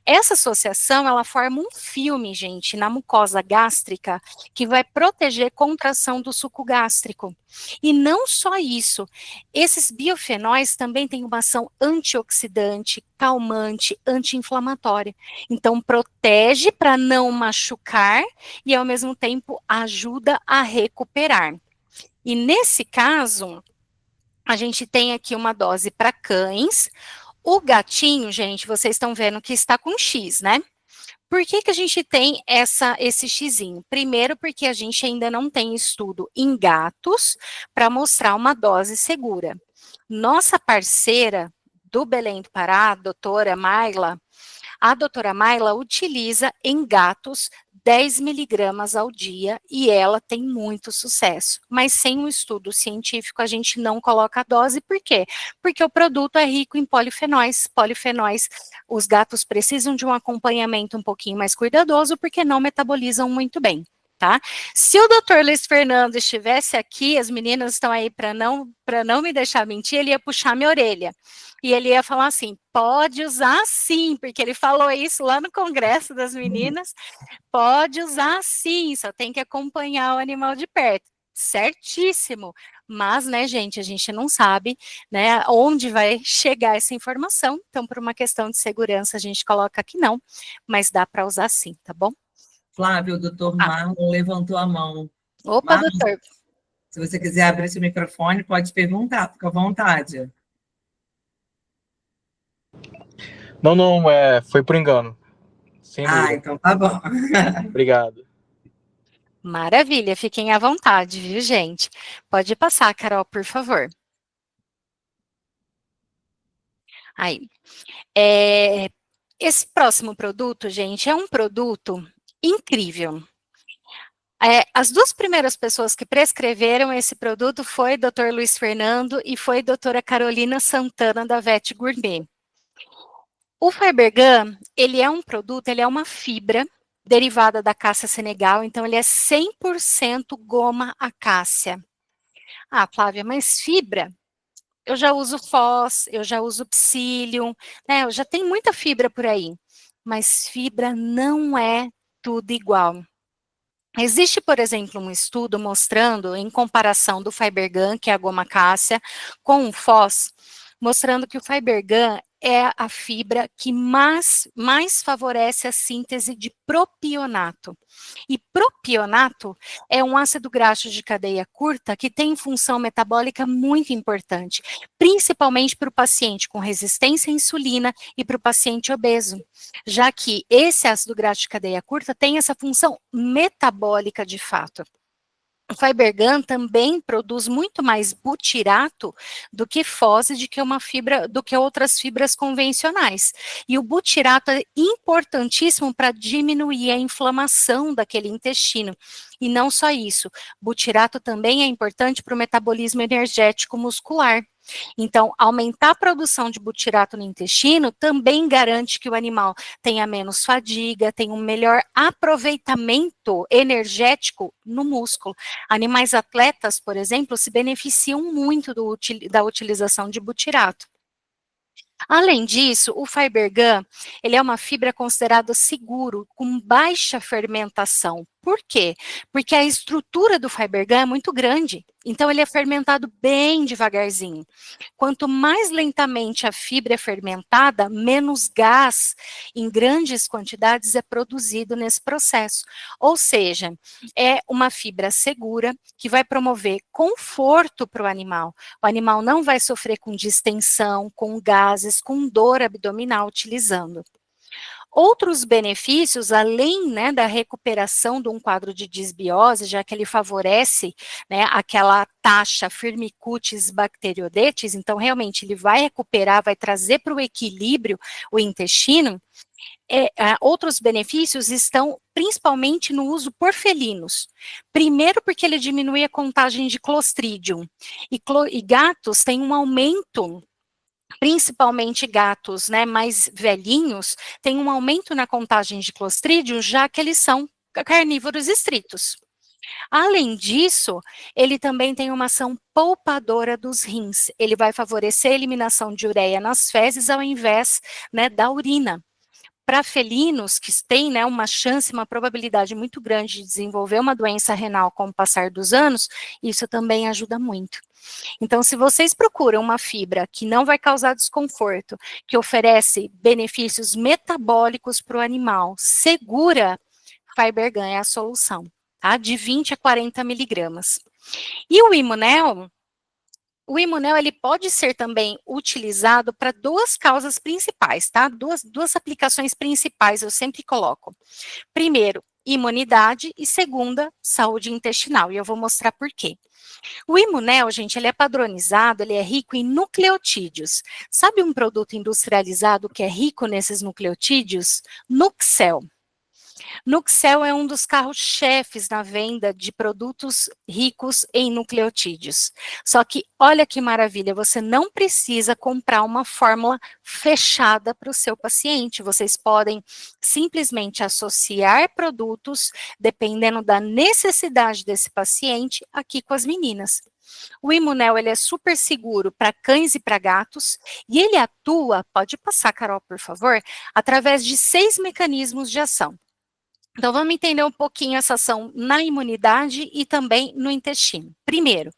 Essa associação, ela forma um filme, gente, na mucosa gástrica, que vai proteger contração do suco gástrico. E não só isso, esses biofenóis também têm uma ação antioxidante, calmante, anti-inflamatória. Então, protege para não machucar e, ao mesmo tempo, ajuda a recuperar. E nesse caso, a gente tem aqui uma dose para cães. O gatinho, gente, vocês estão vendo que está com X, né? Por que a gente tem esse xizinho? Primeiro, porque a gente ainda não tem estudo em gatos para mostrar uma dose segura. Nossa parceira do Belém do Pará, a doutora Mayla utiliza em gatos 10 miligramas ao dia e ela tem muito sucesso. Mas sem um estudo científico, a gente não coloca a dose. Por quê? Porque o produto é rico em polifenóis. Polifenóis, os gatos precisam de um acompanhamento um pouquinho mais cuidadoso porque não metabolizam muito bem. Tá? Se o doutor Luiz Fernando estivesse aqui, as meninas estão aí para não me deixar mentir, ele ia puxar minha orelha. E ele ia falar assim, pode usar sim, porque ele falou isso lá no congresso das meninas, pode usar sim, só tem que acompanhar o animal de perto. Certíssimo. Mas, né, gente, a gente não sabe, né, onde vai chegar essa informação. Então, por uma questão de segurança, a gente coloca que não, mas dá para usar sim, tá bom? Flávio, o doutor Marlon levantou a mão. Opa, Marlon, doutor. Se você quiser abrir seu microfone, pode perguntar, fica à vontade. Não, foi por engano. Então tá bom. Obrigado. Maravilha, fiquem à vontade, viu, gente? Pode passar, Carol, por favor. Aí. Esse próximo produto, gente, é um produto incrível. As duas primeiras pessoas que prescreveram esse produto foi Dr. Luiz Fernando e foi doutora Carolina Santana, da Vet Gourmet. O Fibergum, ele é um produto, ele é uma fibra derivada da cássia senegal, então ele é 100% goma acácia. Ah, Flávia, mas fibra? Eu já uso Foz, eu já uso Psyllium, né? Eu já tenho muita fibra por aí. Mas fibra não é tudo igual. Existe, por exemplo, um estudo mostrando, em comparação do Fibergum, que é a goma cássia, com o Foz, mostrando que o Fibergum é a fibra que mais favorece a síntese de propionato. E propionato é um ácido graxo de cadeia curta que tem função metabólica muito importante, principalmente para o paciente com resistência à insulina e para o paciente obeso, já que esse ácido graxo de cadeia curta tem essa função metabólica de fato. O Fibergum também produz muito mais butirato do que fose, do que outras fibras convencionais. E o butirato é importantíssimo para diminuir a inflamação daquele intestino. E não só isso, butirato também é importante para o metabolismo energético muscular. Então, aumentar a produção de butirato no intestino também garante que o animal tenha menos fadiga, tenha um melhor aproveitamento energético no músculo. Animais atletas, por exemplo, se beneficiam muito da utilização de butirato. Além disso, o Fibergum, ele é uma fibra considerada seguro, com baixa fermentação. Por quê? Porque a estrutura do Fibergum é muito grande, então ele é fermentado bem devagarzinho. Quanto mais lentamente a fibra é fermentada, menos gás em grandes quantidades é produzido nesse processo. Ou seja, é uma fibra segura que vai promover conforto para o animal. O animal não vai sofrer com distensão, com gases, com dor abdominal utilizando. Outros benefícios, além, né, da recuperação de um quadro de disbiose, já que ele favorece, né, aquela taxa Firmicutes bacteroidetes, então realmente ele vai recuperar, vai trazer para o equilíbrio o intestino. Outros benefícios estão principalmente no uso por felinos. Primeiro, porque ele diminui a contagem de Clostridium, e gatos têm um aumento, principalmente gatos, né, mais velhinhos, tem um aumento na contagem de Clostridium, já que eles são carnívoros estritos. Além disso, ele também tem uma ação poupadora dos rins. Ele vai favorecer a eliminação de ureia nas fezes ao invés, né, da urina. Para felinos que têm, né, uma chance, uma probabilidade muito grande de desenvolver uma doença renal com o passar dos anos, isso também ajuda muito. Então, se vocês procuram uma fibra que não vai causar desconforto, que oferece benefícios metabólicos para o animal, segura, Fibergum é a solução, tá? De 20 a 40 miligramas. E o Imunel, ele pode ser também utilizado para duas causas principais, tá? Duas aplicações principais eu sempre coloco. Primeiro, imunidade e segunda, saúde intestinal, e eu vou mostrar por quê. O Imunel, gente, ele é padronizado, ele é rico em nucleotídeos. Sabe um produto industrializado que é rico nesses nucleotídeos? Nuxel. Nuxel é um dos carros-chefes na venda de produtos ricos em nucleotídeos. Só que, olha que maravilha, você não precisa comprar uma fórmula fechada para o seu paciente. Vocês podem simplesmente associar produtos, dependendo da necessidade desse paciente, aqui com as meninas. O Imunel, ele é super seguro para cães e para gatos, e ele atua, pode passar, Carol, por favor, através de 6 mecanismos de ação. Então, vamos entender um pouquinho essa ação na imunidade e também no intestino. Primeiro,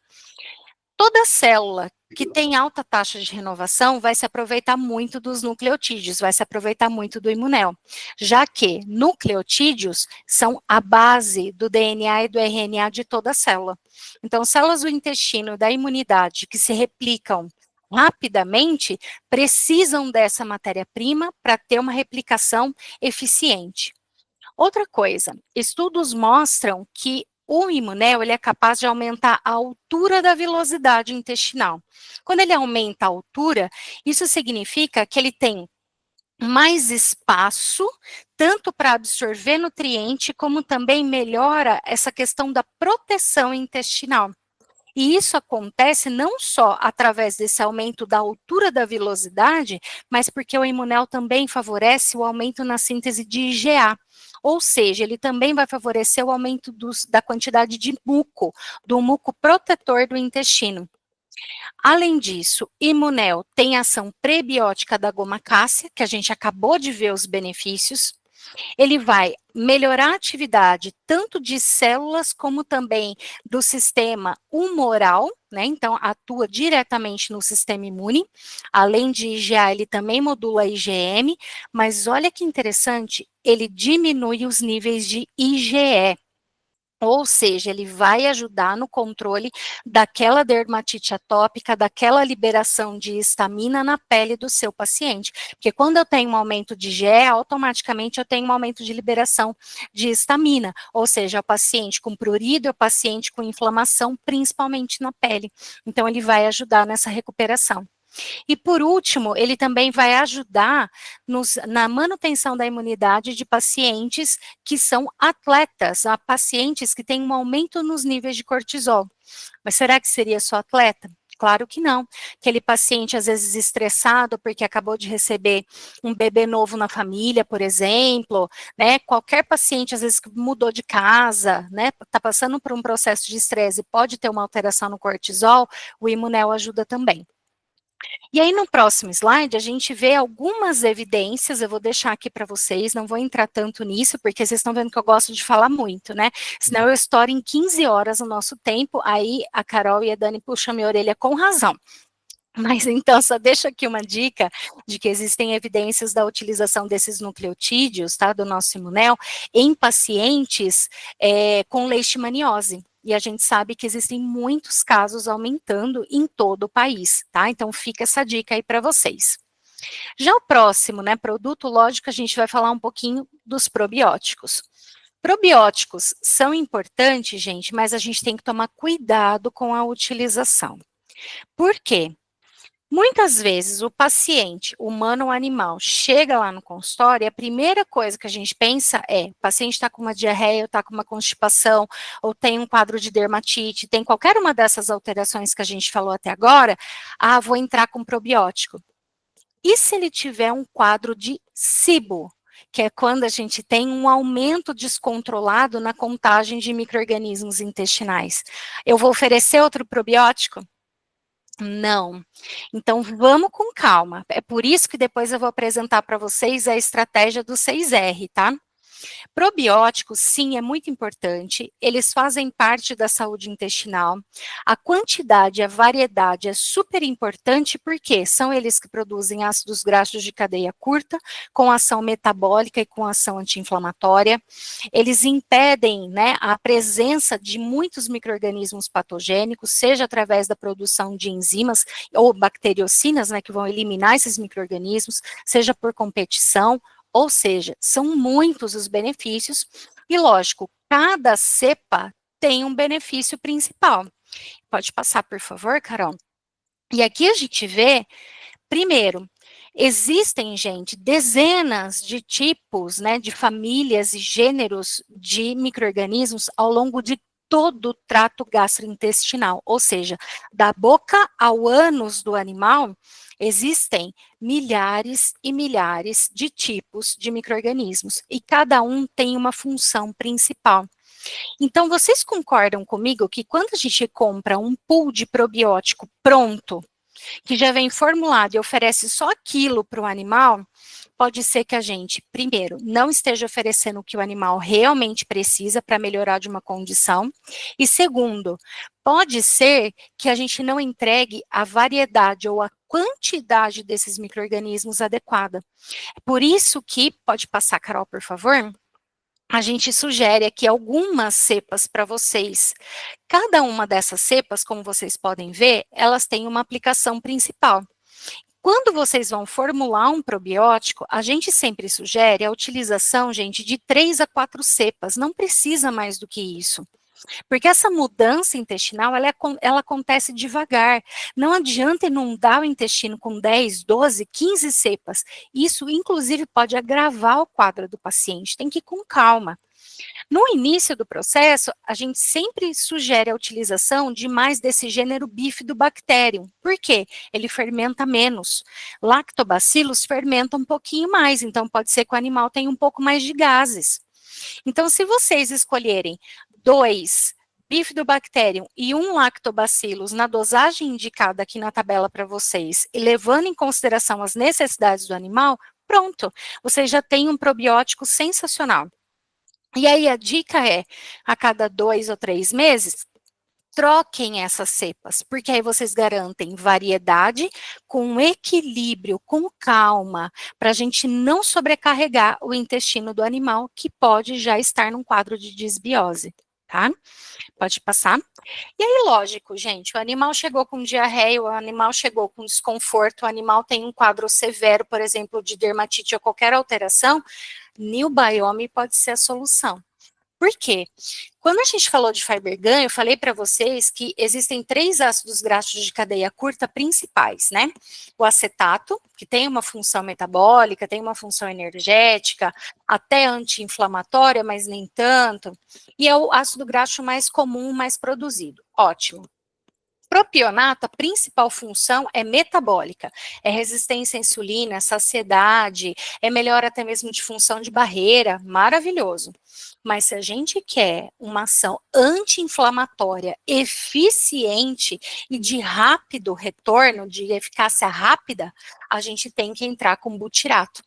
toda célula que tem alta taxa de renovação vai se aproveitar muito dos nucleotídeos, vai se aproveitar muito do Imunel, já que nucleotídeos são a base do DNA e do RNA de toda célula. Então, células do intestino, da imunidade, que se replicam rapidamente, precisam dessa matéria-prima para ter uma replicação eficiente. Outra coisa, estudos mostram que o Imunel, ele é capaz de aumentar a altura da vilosidade intestinal. Quando ele aumenta a altura, isso significa que ele tem mais espaço, tanto para absorver nutriente, como também melhora essa questão da proteção intestinal. E isso acontece não só através desse aumento da altura da vilosidade, mas porque o Imunel também favorece o aumento na síntese de IgA. Ou seja, ele também vai favorecer o aumento da quantidade de muco, do muco protetor do intestino. Além disso, Imunel tem ação prebiótica da goma cássia, que a gente acabou de ver os benefícios. Ele vai melhorar a atividade tanto de células como também do sistema humoral, né? Então, atua diretamente no sistema imune. Além de IgA, ele também modula IgM, mas olha que interessante, ele diminui os níveis de IgE. Ou seja, ele vai ajudar no controle daquela dermatite atópica, daquela liberação de histamina na pele do seu paciente. Porque quando eu tenho um aumento de IgE, automaticamente eu tenho um aumento de liberação de histamina. Ou seja, o paciente com prurido é o paciente com inflamação, principalmente na pele. Então, ele vai ajudar nessa recuperação. E por último, ele também vai ajudar na manutenção da imunidade de pacientes que são atletas, pacientes que têm um aumento nos níveis de cortisol. Mas será que seria só atleta? Claro que não. Aquele paciente, às vezes, estressado porque acabou de receber um bebê novo na família, por exemplo, né? Qualquer paciente, às vezes, que mudou de casa, né? Está passando por um processo de estresse e pode ter uma alteração no cortisol, o Imunel ajuda também. E aí, no próximo slide, a gente vê algumas evidências, eu vou deixar aqui para vocês, não vou entrar tanto nisso, porque vocês estão vendo que eu gosto de falar muito, né? Senão eu estouro em 15 horas o nosso tempo, aí a Carol e a Dani puxam minha orelha com razão. Mas então, só deixo aqui uma dica de que existem evidências da utilização desses nucleotídeos, tá, do nosso Imunel, em pacientes com leishmaniose. E a gente sabe que existem muitos casos aumentando em todo o país, tá? Então, fica essa dica aí para vocês. Já o próximo, né, produto, lógico, a gente vai falar um pouquinho dos probióticos. Probióticos são importantes, gente, mas a gente tem que tomar cuidado com a utilização. Por quê? Muitas vezes o paciente, humano ou animal, chega lá no consultório e a primeira coisa que a gente pensa é: o paciente está com uma diarreia, ou está com uma constipação, ou tem um quadro de dermatite, tem qualquer uma dessas alterações que a gente falou até agora, vou entrar com probiótico. E se ele tiver um quadro de SIBO, que é quando a gente tem um aumento descontrolado na contagem de micro-organismos intestinais, eu vou oferecer outro probiótico? Não. Então, vamos com calma. É por isso que depois eu vou apresentar para vocês a estratégia do 6R, tá? Probióticos, sim, é muito importante, eles fazem parte da saúde intestinal. A quantidade e a variedade é super importante porque são eles que produzem ácidos graxos de cadeia curta, com ação metabólica e com ação anti-inflamatória. Eles impedem, né, a presença de muitos micro-organismos patogênicos, seja através da produção de enzimas ou bacteriocinas, né, que vão eliminar esses micro-organismos, seja por competição. Ou seja, são muitos os benefícios e, lógico, cada cepa tem um benefício principal. Pode passar, por favor, Carol? E aqui a gente vê, primeiro, existem, gente, dezenas de tipos, né, de famílias e gêneros de micro-organismos ao longo de todo o trato gastrointestinal, ou seja, da boca ao ânus do animal, existem milhares e milhares de tipos de micro-organismos, e cada um tem uma função principal. Então, vocês concordam comigo que quando a gente compra um pool de probiótico pronto, que já vem formulado e oferece só aquilo para o animal, pode ser que a gente, primeiro, não esteja oferecendo o que o animal realmente precisa para melhorar de uma condição, e segundo, pode ser que a gente não entregue a variedade ou a quantidade desses micro-organismos adequada. É por isso que, pode passar, Carol, por favor? A gente sugere aqui algumas cepas para vocês. Cada uma dessas cepas, como vocês podem ver, elas têm uma aplicação principal. Quando vocês vão formular um probiótico, a gente sempre sugere a utilização, gente, de 3 a 4 cepas, não precisa mais do que isso. Porque essa mudança intestinal, ela acontece devagar. Não adianta inundar o intestino com 10, 12, 15 cepas. Isso, inclusive, pode agravar o quadro do paciente. Tem que ir com calma. No início do processo, a gente sempre sugere a utilização de mais desse gênero Bifidobacterium. Por quê? Ele fermenta menos. Lactobacillus fermenta um pouquinho mais, então pode ser que o animal tenha um pouco mais de gases. Então, se vocês escolherem 2 Bifidobacterium e 1 Lactobacillus na dosagem indicada aqui na tabela para vocês, e levando em consideração as necessidades do animal, pronto, vocês já têm um probiótico sensacional. E aí a dica é, a cada 2 ou 3 meses, troquem essas cepas, porque aí vocês garantem variedade com equilíbrio, com calma, para a gente não sobrecarregar o intestino do animal, que pode já estar num quadro de disbiose, tá? Pode passar. E aí, lógico, gente, o animal chegou com diarreia, o animal chegou com desconforto, o animal tem um quadro severo, por exemplo, de dermatite ou qualquer alteração, New Biome pode ser a solução. Por quê? Quando a gente falou de Fibergan, eu falei para vocês que existem 3 ácidos graxos de cadeia curta principais, né? O acetato, que tem uma função metabólica, tem uma função energética, até anti-inflamatória, mas nem tanto. E é o ácido graxo mais comum, mais produzido. Ótimo. Propionato, a principal função é metabólica, é resistência à insulina, saciedade, é melhor até mesmo de função de barreira, maravilhoso. Mas se a gente quer uma ação anti-inflamatória eficiente e de rápido retorno, de eficácia rápida, a gente tem que entrar com butirato.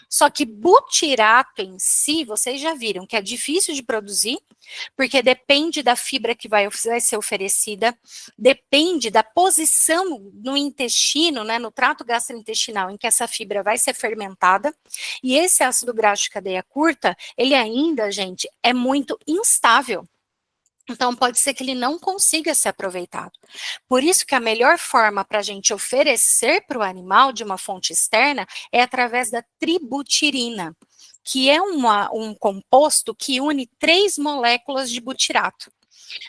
Só que butirato em si, vocês já viram que é difícil de produzir, porque depende da fibra que vai ser oferecida, depende da posição no intestino, né, no trato gastrointestinal, em que essa fibra vai ser fermentada, e esse ácido graxo de cadeia curta, ele ainda, gente, é muito instável. Então, pode ser que ele não consiga ser aproveitado. Por isso que a melhor forma para a gente oferecer para o animal de uma fonte externa é através da tributirina, que é um composto que une 3 moléculas de butirato.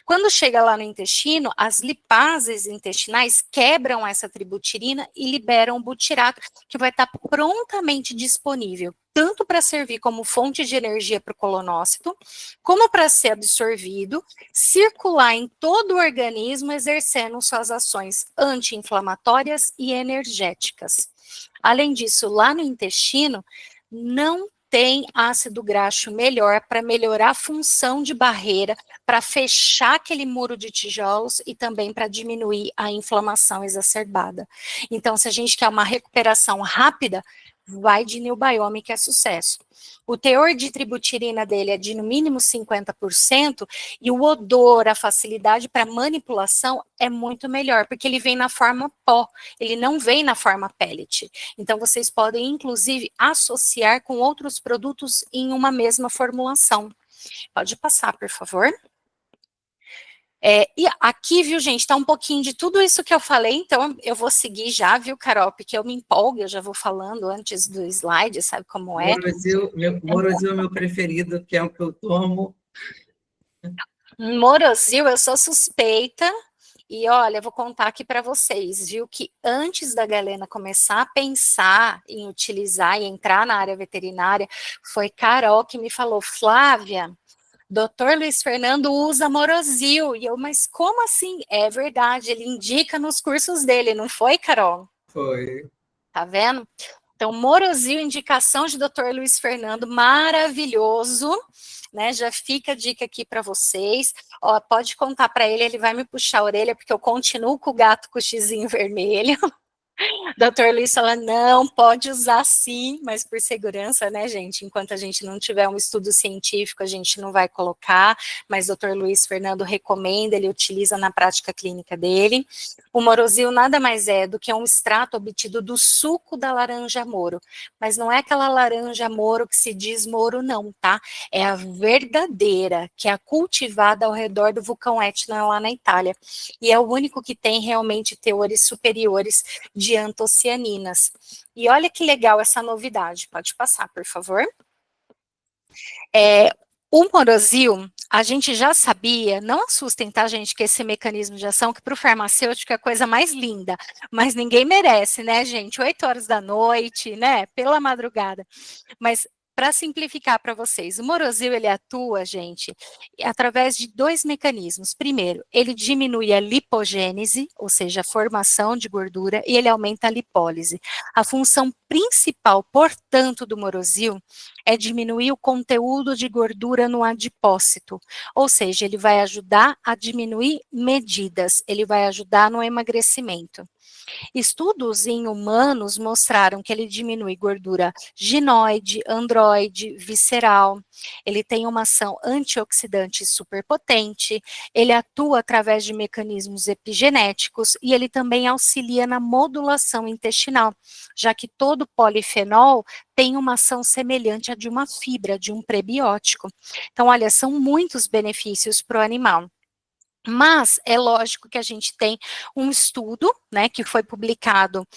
Quando chega lá no intestino, as lipases intestinais quebram essa tributirina e liberam o butirato, que vai estar prontamente disponível, tanto para servir como fonte de energia para o colonócito, como para ser absorvido, circular em todo o organismo, exercendo suas ações anti-inflamatórias e energéticas. Além disso, lá no intestino, não tem ácido graxo melhor para melhorar a função de barreira, para fechar aquele muro de tijolos e também para diminuir a inflamação exacerbada. Então, se a gente quer uma recuperação rápida, vai de New Biome, que é sucesso. O teor de tributirina dele é de no mínimo 50%, e o odor, a facilidade para manipulação é muito melhor, porque ele vem na forma pó, ele não vem na forma pellet. Então, vocês podem, inclusive, associar com outros produtos em uma mesma formulação. Pode passar, por favor. E aqui, viu, gente, tá um pouquinho de tudo isso que eu falei, então eu vou seguir já, viu, Carol, porque eu me empolgo, eu já vou falando antes do slide, sabe como é? Morosil é meu preferido, que é o que eu tomo. Morosil, eu sou suspeita, e olha, eu vou contar aqui para vocês, viu, que antes da Galena começar a pensar em utilizar e entrar na área veterinária, foi Carol que me falou, Flávia, Dr. Luiz Fernando usa Morosil. E eu, mas como assim? É verdade, ele indica nos cursos dele, não foi, Carol? Foi. Tá vendo? Então, Morosil, indicação de Dr. Luiz Fernando, maravilhoso, né? Já fica a dica aqui para vocês. Ó, pode contar para ele, ele vai me puxar a orelha, porque eu continuo com o gato com o xizinho vermelho. Doutor Luiz fala, não, pode usar sim, mas por segurança, né, gente? Enquanto a gente não tiver um estudo científico, a gente não vai colocar, mas doutor Luiz Fernando recomenda, ele utiliza na prática clínica dele. O Morosil nada mais é do que um extrato obtido do suco da laranja moro, mas não é aquela laranja moro que se diz moro não, tá? É a verdadeira, que é a cultivada ao redor do vulcão Etna lá na Itália, e é o único que tem realmente teores superiores de antocianinas. E olha que legal essa novidade, pode passar, por favor. O Morosil, a gente já sabia, não assustem, tá, gente, que esse mecanismo de ação, que para o farmacêutico é a coisa mais linda, mas ninguém merece, né, gente? 8 horas da noite, né, pela madrugada. Mas, para simplificar para vocês, o Morozil, ele atua, gente, através de 2 mecanismos. Primeiro, ele diminui a lipogênese, ou seja, a formação de gordura, e ele aumenta a lipólise. A função principal, portanto, do Morozil é diminuir o conteúdo de gordura no adipócito, ou seja, ele vai ajudar a diminuir medidas, ele vai ajudar no emagrecimento. Estudos em humanos mostraram que ele diminui gordura ginoide, androide, visceral, ele tem uma ação antioxidante superpotente, ele atua através de mecanismos epigenéticos e ele também auxilia na modulação intestinal, já que todo polifenol tem uma ação semelhante à de uma fibra, de um prebiótico. Então, olha, são muitos benefícios para o animal. Mas é lógico que a gente tem um estudo, né, que foi publicado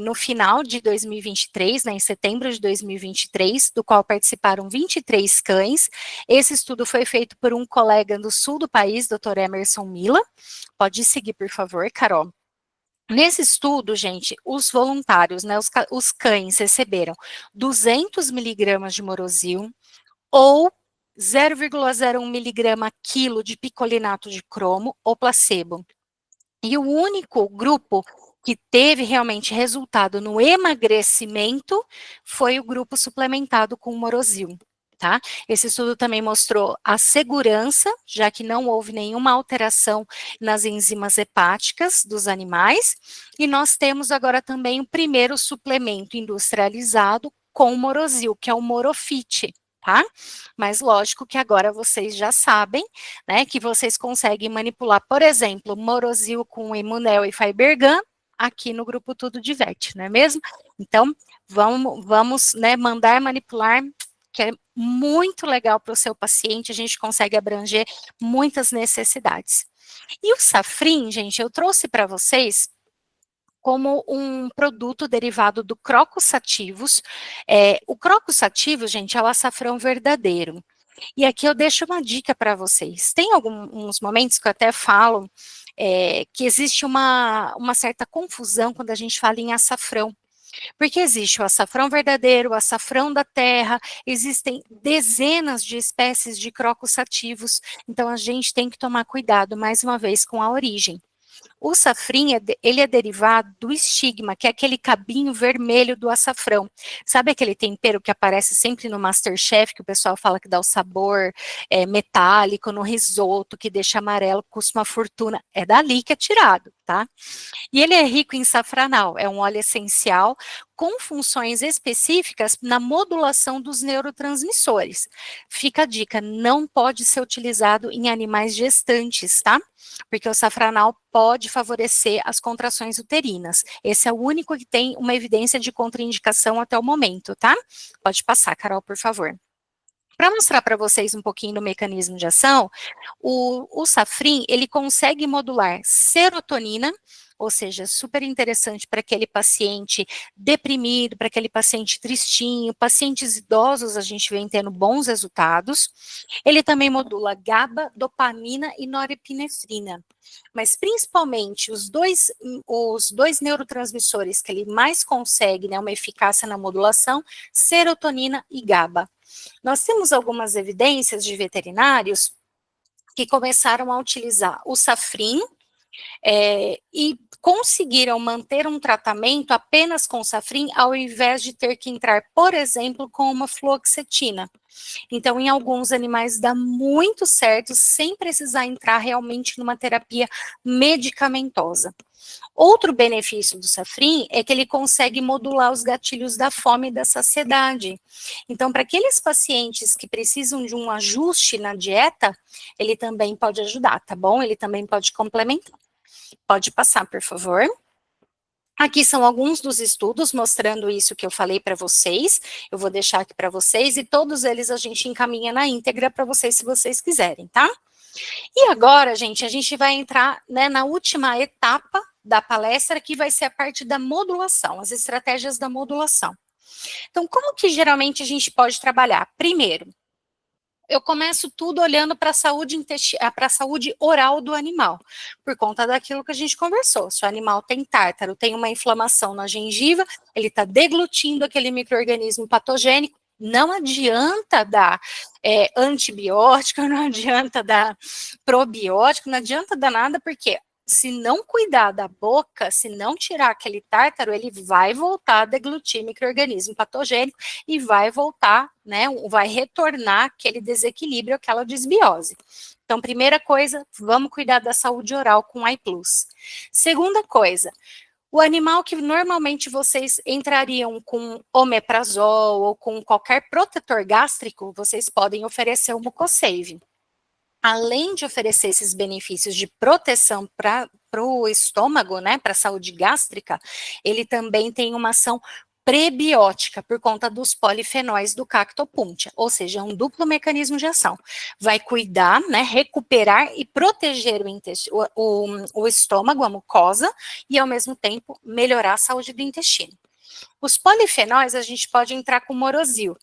no final de 2023, né, em setembro de 2023, do qual participaram 23 cães. Esse estudo foi feito por um colega do sul do país, Dr. Emerson Mila. Pode seguir, por favor, Carol. Nesse estudo, gente, os voluntários, né, os cães receberam 200 miligramas de Morozil ou 0,01 miligrama quilo de picolinato de cromo ou placebo. E o único grupo que teve realmente resultado no emagrecimento foi o grupo suplementado com Morozil. Tá? Esse estudo também mostrou a segurança, já que não houve nenhuma alteração nas enzimas hepáticas dos animais, e nós temos agora também o primeiro suplemento industrializado com Morozil, que é o Morofit. Tá? Mas lógico que agora vocês já sabem, né, que vocês conseguem manipular, por exemplo, Morozil com Imunel e Fibergan aqui no grupo Tudo Diverte, não é mesmo? Então, vamos né, mandar manipular, que é muito legal para o seu paciente, a gente consegue abranger muitas necessidades. E o Safrin, gente, eu trouxe para vocês como um produto derivado do Crocus sativus. O Crocus sativus, gente, é o açafrão verdadeiro. E aqui eu deixo uma dica para vocês. Tem alguns momentos que eu até falo que existe uma certa confusão quando a gente fala em açafrão. Porque existe o açafrão verdadeiro, o açafrão da terra, existem dezenas de espécies de Crocus sativus, então a gente tem que tomar cuidado, mais uma vez, com a origem. O safrim, ele é derivado do estigma, que é aquele cabinho vermelho do açafrão. Sabe aquele tempero que aparece sempre no MasterChef, que o pessoal fala que dá o sabor metálico no risoto, que deixa amarelo, custa uma fortuna? É dali que é tirado, tá? E ele é rico em safranal, é um óleo essencial com funções específicas na modulação dos neurotransmissores. Fica a dica, não pode ser utilizado em animais gestantes, tá? Porque o safranal pode favorecer as contrações uterinas. Esse é o único que tem uma evidência de contraindicação até o momento, tá? Pode passar, Carol, por favor. Para mostrar para vocês um pouquinho do mecanismo de ação, o safrim, ele consegue modular serotonina, ou seja, super interessante para aquele paciente deprimido, para aquele paciente tristinho, pacientes idosos, a gente vem tendo bons resultados. Ele também modula GABA, dopamina e norepinefrina. Mas principalmente os dois neurotransmissores que ele mais consegue, né, uma eficácia na modulação, serotonina e GABA. Nós temos algumas evidências de veterinários que começaram a utilizar o safrim e conseguiram manter um tratamento apenas com safrim, ao invés de ter que entrar, por exemplo, com uma fluoxetina. Então, em alguns animais dá muito certo, sem precisar entrar realmente numa terapia medicamentosa. Outro benefício do safrim é que ele consegue modular os gatilhos da fome e da saciedade. Então, para aqueles pacientes que precisam de um ajuste na dieta, ele também pode ajudar, tá bom? Ele também pode complementar. Pode passar, por favor. Aqui são alguns dos estudos mostrando isso que eu falei para vocês. Eu vou deixar aqui para vocês e todos eles a gente encaminha na íntegra para vocês, se vocês quiserem, tá? E agora, gente, a gente vai entrar, né, na última etapa da palestra, que vai ser a parte da modulação, as estratégias da modulação. Então, como que geralmente a gente pode trabalhar? Primeiro, eu começo tudo olhando para a saúde oral do animal, por conta daquilo que a gente conversou. Se o animal tem tártaro, tem uma inflamação na gengiva, ele está deglutindo aquele micro-organismo patogênico, não adianta dar antibiótico, não adianta dar probiótico, não adianta dar nada, porque se não cuidar da boca, se não tirar aquele tártaro, ele vai voltar a deglutir micro-organismo patogênico e vai voltar, né, vai retornar aquele desequilíbrio, aquela desbiose. Então, primeira coisa, vamos cuidar da saúde oral com AI+. Segunda coisa, o animal que normalmente vocês entrariam com omeprazol ou com qualquer protetor gástrico, vocês podem oferecer o Mucosave. Além de oferecer esses benefícios de proteção para o estômago, né, para a saúde gástrica, ele também tem uma ação prebiótica por conta dos polifenóis do Cacto Puntia, ou seja, é um duplo mecanismo de ação. Vai cuidar, né, recuperar e proteger o estômago, a mucosa, e ao mesmo tempo melhorar a saúde do intestino. Os polifenóis a gente pode entrar com Morosil.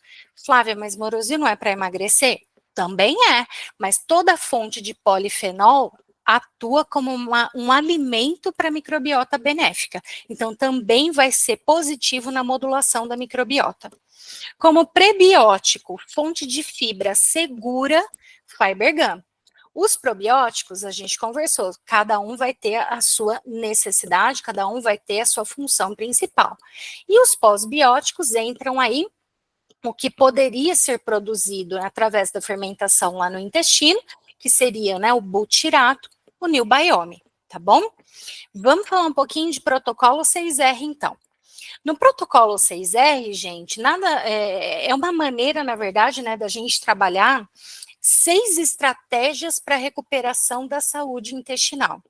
Flávia, mas Morosil não é para emagrecer? Também é, mas toda fonte de polifenol atua como um alimento para a microbiota benéfica. Então, também vai ser positivo na modulação da microbiota. Como prebiótico, fonte de fibra segura, Fibergum. Os probióticos, a gente conversou, cada um vai ter a sua necessidade, cada um vai ter a sua função principal. E os pós-bióticos entram aí o que poderia ser produzido através da fermentação lá no intestino, que seria, né, o butirato, o Nilbiome, tá bom? Vamos falar um pouquinho de protocolo 6R, então. No protocolo 6R, gente, é uma maneira, na verdade, né, da gente trabalhar 6 estratégias para recuperação da saúde intestinal.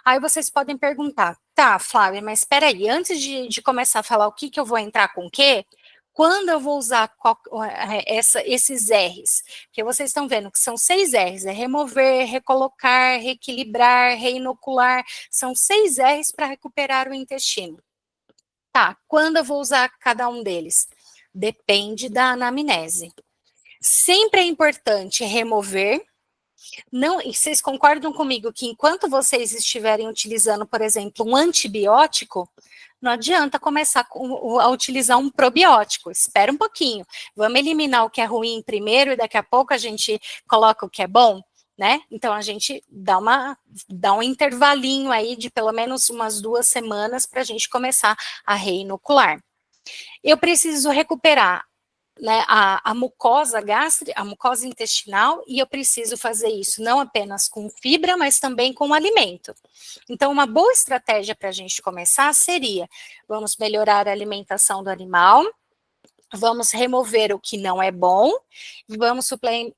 Aí vocês podem perguntar, tá, Flávia, mas espera aí, antes de começar a falar o que eu vou entrar com o quê, quando eu vou usar esses R's? Porque vocês estão vendo que são 6 R's, é remover, recolocar, reequilibrar, reinocular, são 6 R's para recuperar o intestino. Tá, quando eu vou usar cada um deles? Depende da anamnese. Sempre é importante remover. Não, e vocês concordam comigo que enquanto vocês estiverem utilizando, por exemplo, um antibiótico, não adianta começar a utilizar um probiótico, espera um pouquinho, vamos eliminar o que é ruim primeiro e daqui a pouco a gente coloca o que é bom, né? Então a gente dá um intervalinho aí de pelo menos umas 2 semanas para a gente começar a reinocular. Eu preciso recuperar, né, a mucosa gástrica, a mucosa intestinal, e eu preciso fazer isso não apenas com fibra, mas também com alimento. Então, uma boa estratégia para a gente começar seria, vamos melhorar a alimentação do animal, vamos remover o que não é bom, vamos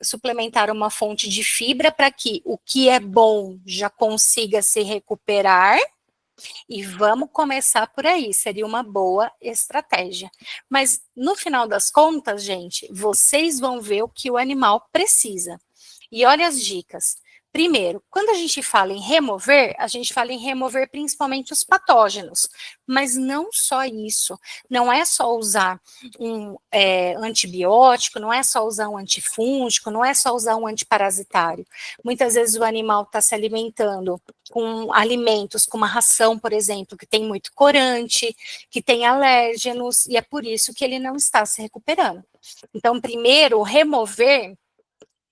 suplementar uma fonte de fibra para que o que é bom já consiga se recuperar, e vamos começar por aí, seria uma boa estratégia. Mas, no final das contas, gente, vocês vão ver o que o animal precisa. E olha as dicas. Primeiro, quando a gente fala em remover, a gente fala em remover principalmente os patógenos, mas não só isso, não é só usar um antibiótico, não é só usar um antifúngico, não é só usar um antiparasitário. Muitas vezes o animal está se alimentando com alimentos, com uma ração, por exemplo, que tem muito corante, que tem alérgenos, e é por isso que ele não está se recuperando. Então, primeiro, remover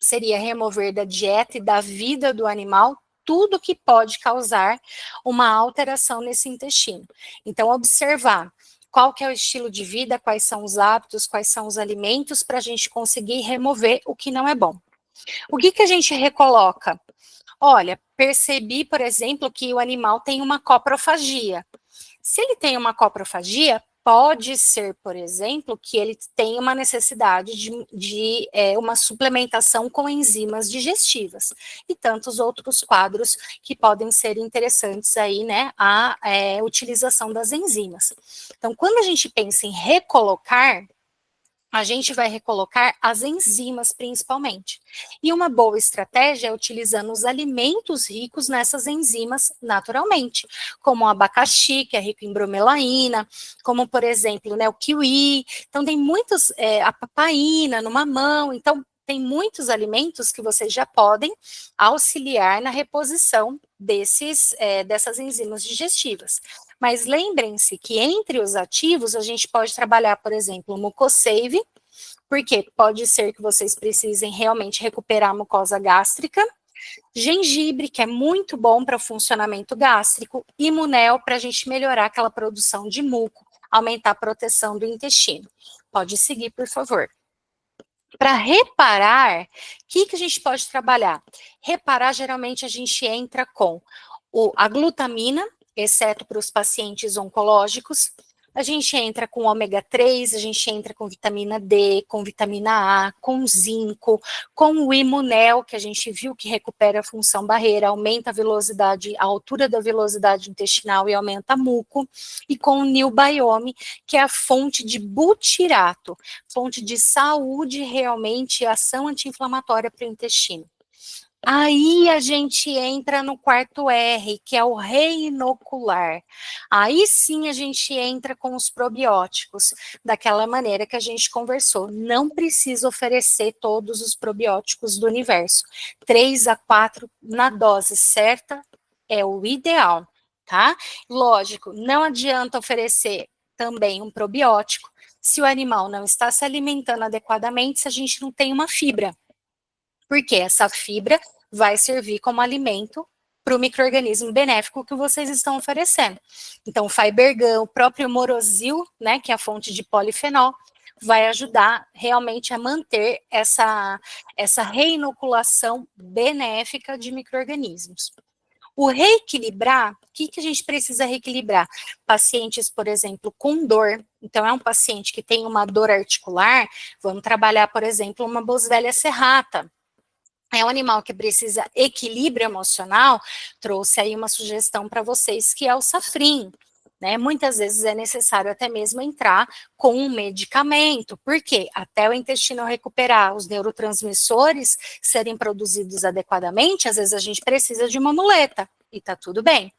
seria remover da dieta e da vida do animal tudo que pode causar uma alteração nesse intestino. Então, observar qual que é o estilo de vida, quais são os hábitos, quais são os alimentos, para a gente conseguir remover o que não é bom. O que a gente recoloca? Olha, percebi, por exemplo, que o animal tem uma coprofagia. Se ele tem uma coprofagia, pode ser, por exemplo, que ele tenha uma necessidade de uma suplementação com enzimas digestivas e tantos outros quadros que podem ser interessantes aí, né, a utilização das enzimas. Então, quando a gente pensa em recolocar, a gente vai recolocar as enzimas principalmente. E uma boa estratégia é utilizando os alimentos ricos nessas enzimas naturalmente, como o abacaxi, que é rico em bromelaína, como, por exemplo, né, o kiwi. Então, tem muitos, a papaína no mamão. Então, tem muitos alimentos que vocês já podem auxiliar na reposição dessas enzimas digestivas. Mas lembrem-se que entre os ativos, a gente pode trabalhar, por exemplo, o Mucosave, porque pode ser que vocês precisem realmente recuperar a mucosa gástrica, gengibre, que é muito bom para o funcionamento gástrico, e Munel, para a gente melhorar aquela produção de muco, aumentar a proteção do intestino. Pode seguir, por favor. Para reparar, o que a gente pode trabalhar? Reparar, geralmente, a gente entra com a glutamina, exceto para os pacientes oncológicos. A gente entra com ômega 3, a gente entra com vitamina D, com vitamina A, com zinco, com o Imunel, que a gente viu que recupera a função barreira, aumenta a velocidade, a altura da velocidade intestinal e aumenta muco, e com o Nilbiome, que é a fonte de butirato, fonte de saúde realmente, ação anti-inflamatória para o intestino. Aí a gente entra no quarto R, que é o reinocular. Aí sim a gente entra com os probióticos, daquela maneira que a gente conversou. Não precisa oferecer todos os probióticos do universo. 3 a 4 na dose certa é o ideal, tá? Lógico, não adianta oferecer também um probiótico se o animal não está se alimentando adequadamente, se a gente não tem uma fibra. Porque essa fibra vai servir como alimento para o micro-organismo benéfico que vocês estão oferecendo. Então, o Fibergan, o próprio Morosil, né, que é a fonte de polifenol, vai ajudar realmente a manter essa reinoculação benéfica de micro-organismos. O reequilibrar, o que a gente precisa reequilibrar? Pacientes, por exemplo, com dor. Então, é um paciente que tem uma dor articular, vamos trabalhar, por exemplo, uma Boswellia serrata. É um animal que precisa equilíbrio emocional, trouxe aí uma sugestão para vocês, que é o Safrin, né? Muitas vezes é necessário até mesmo entrar com um medicamento, porque até o intestino recuperar, os neurotransmissores serem produzidos adequadamente, às vezes a gente precisa de uma muleta, e tá tudo bem.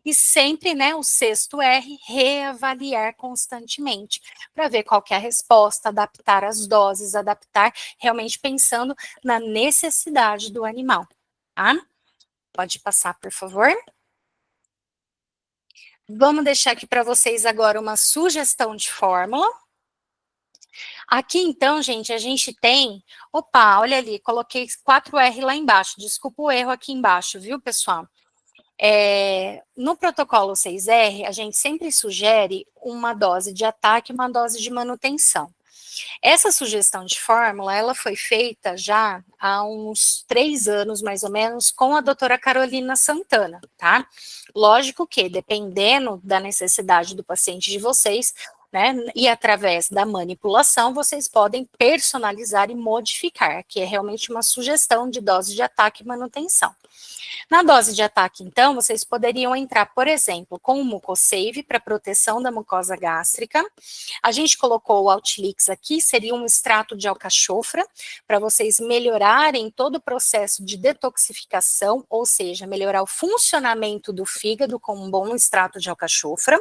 E sempre, né, o sexto R, reavaliar constantemente, para ver qual que é a resposta, adaptar as doses, adaptar realmente pensando na necessidade do animal, tá? Pode passar, por favor. Vamos deixar aqui para vocês agora uma sugestão de fórmula. Aqui, então, gente, a gente tem... Opa, olha ali, coloquei 4R lá embaixo. Desculpa o erro aqui embaixo, viu, pessoal? No protocolo 6R, a gente sempre sugere uma dose de ataque e uma dose de manutenção. Essa sugestão de fórmula, ela foi feita já há uns 3 anos, mais ou menos, com a doutora Carolina Santana, tá? Lógico que, dependendo da necessidade do paciente de vocês, né, e através da manipulação, vocês podem personalizar e modificar, que é realmente uma sugestão de dose de ataque e manutenção. Na dose de ataque, então, vocês poderiam entrar, por exemplo, com o Mucosave para proteção da mucosa gástrica. A gente colocou o Altilix aqui, seria um extrato de alcachofra, para vocês melhorarem todo o processo de detoxificação, ou seja, melhorar o funcionamento do fígado com um bom extrato de alcachofra.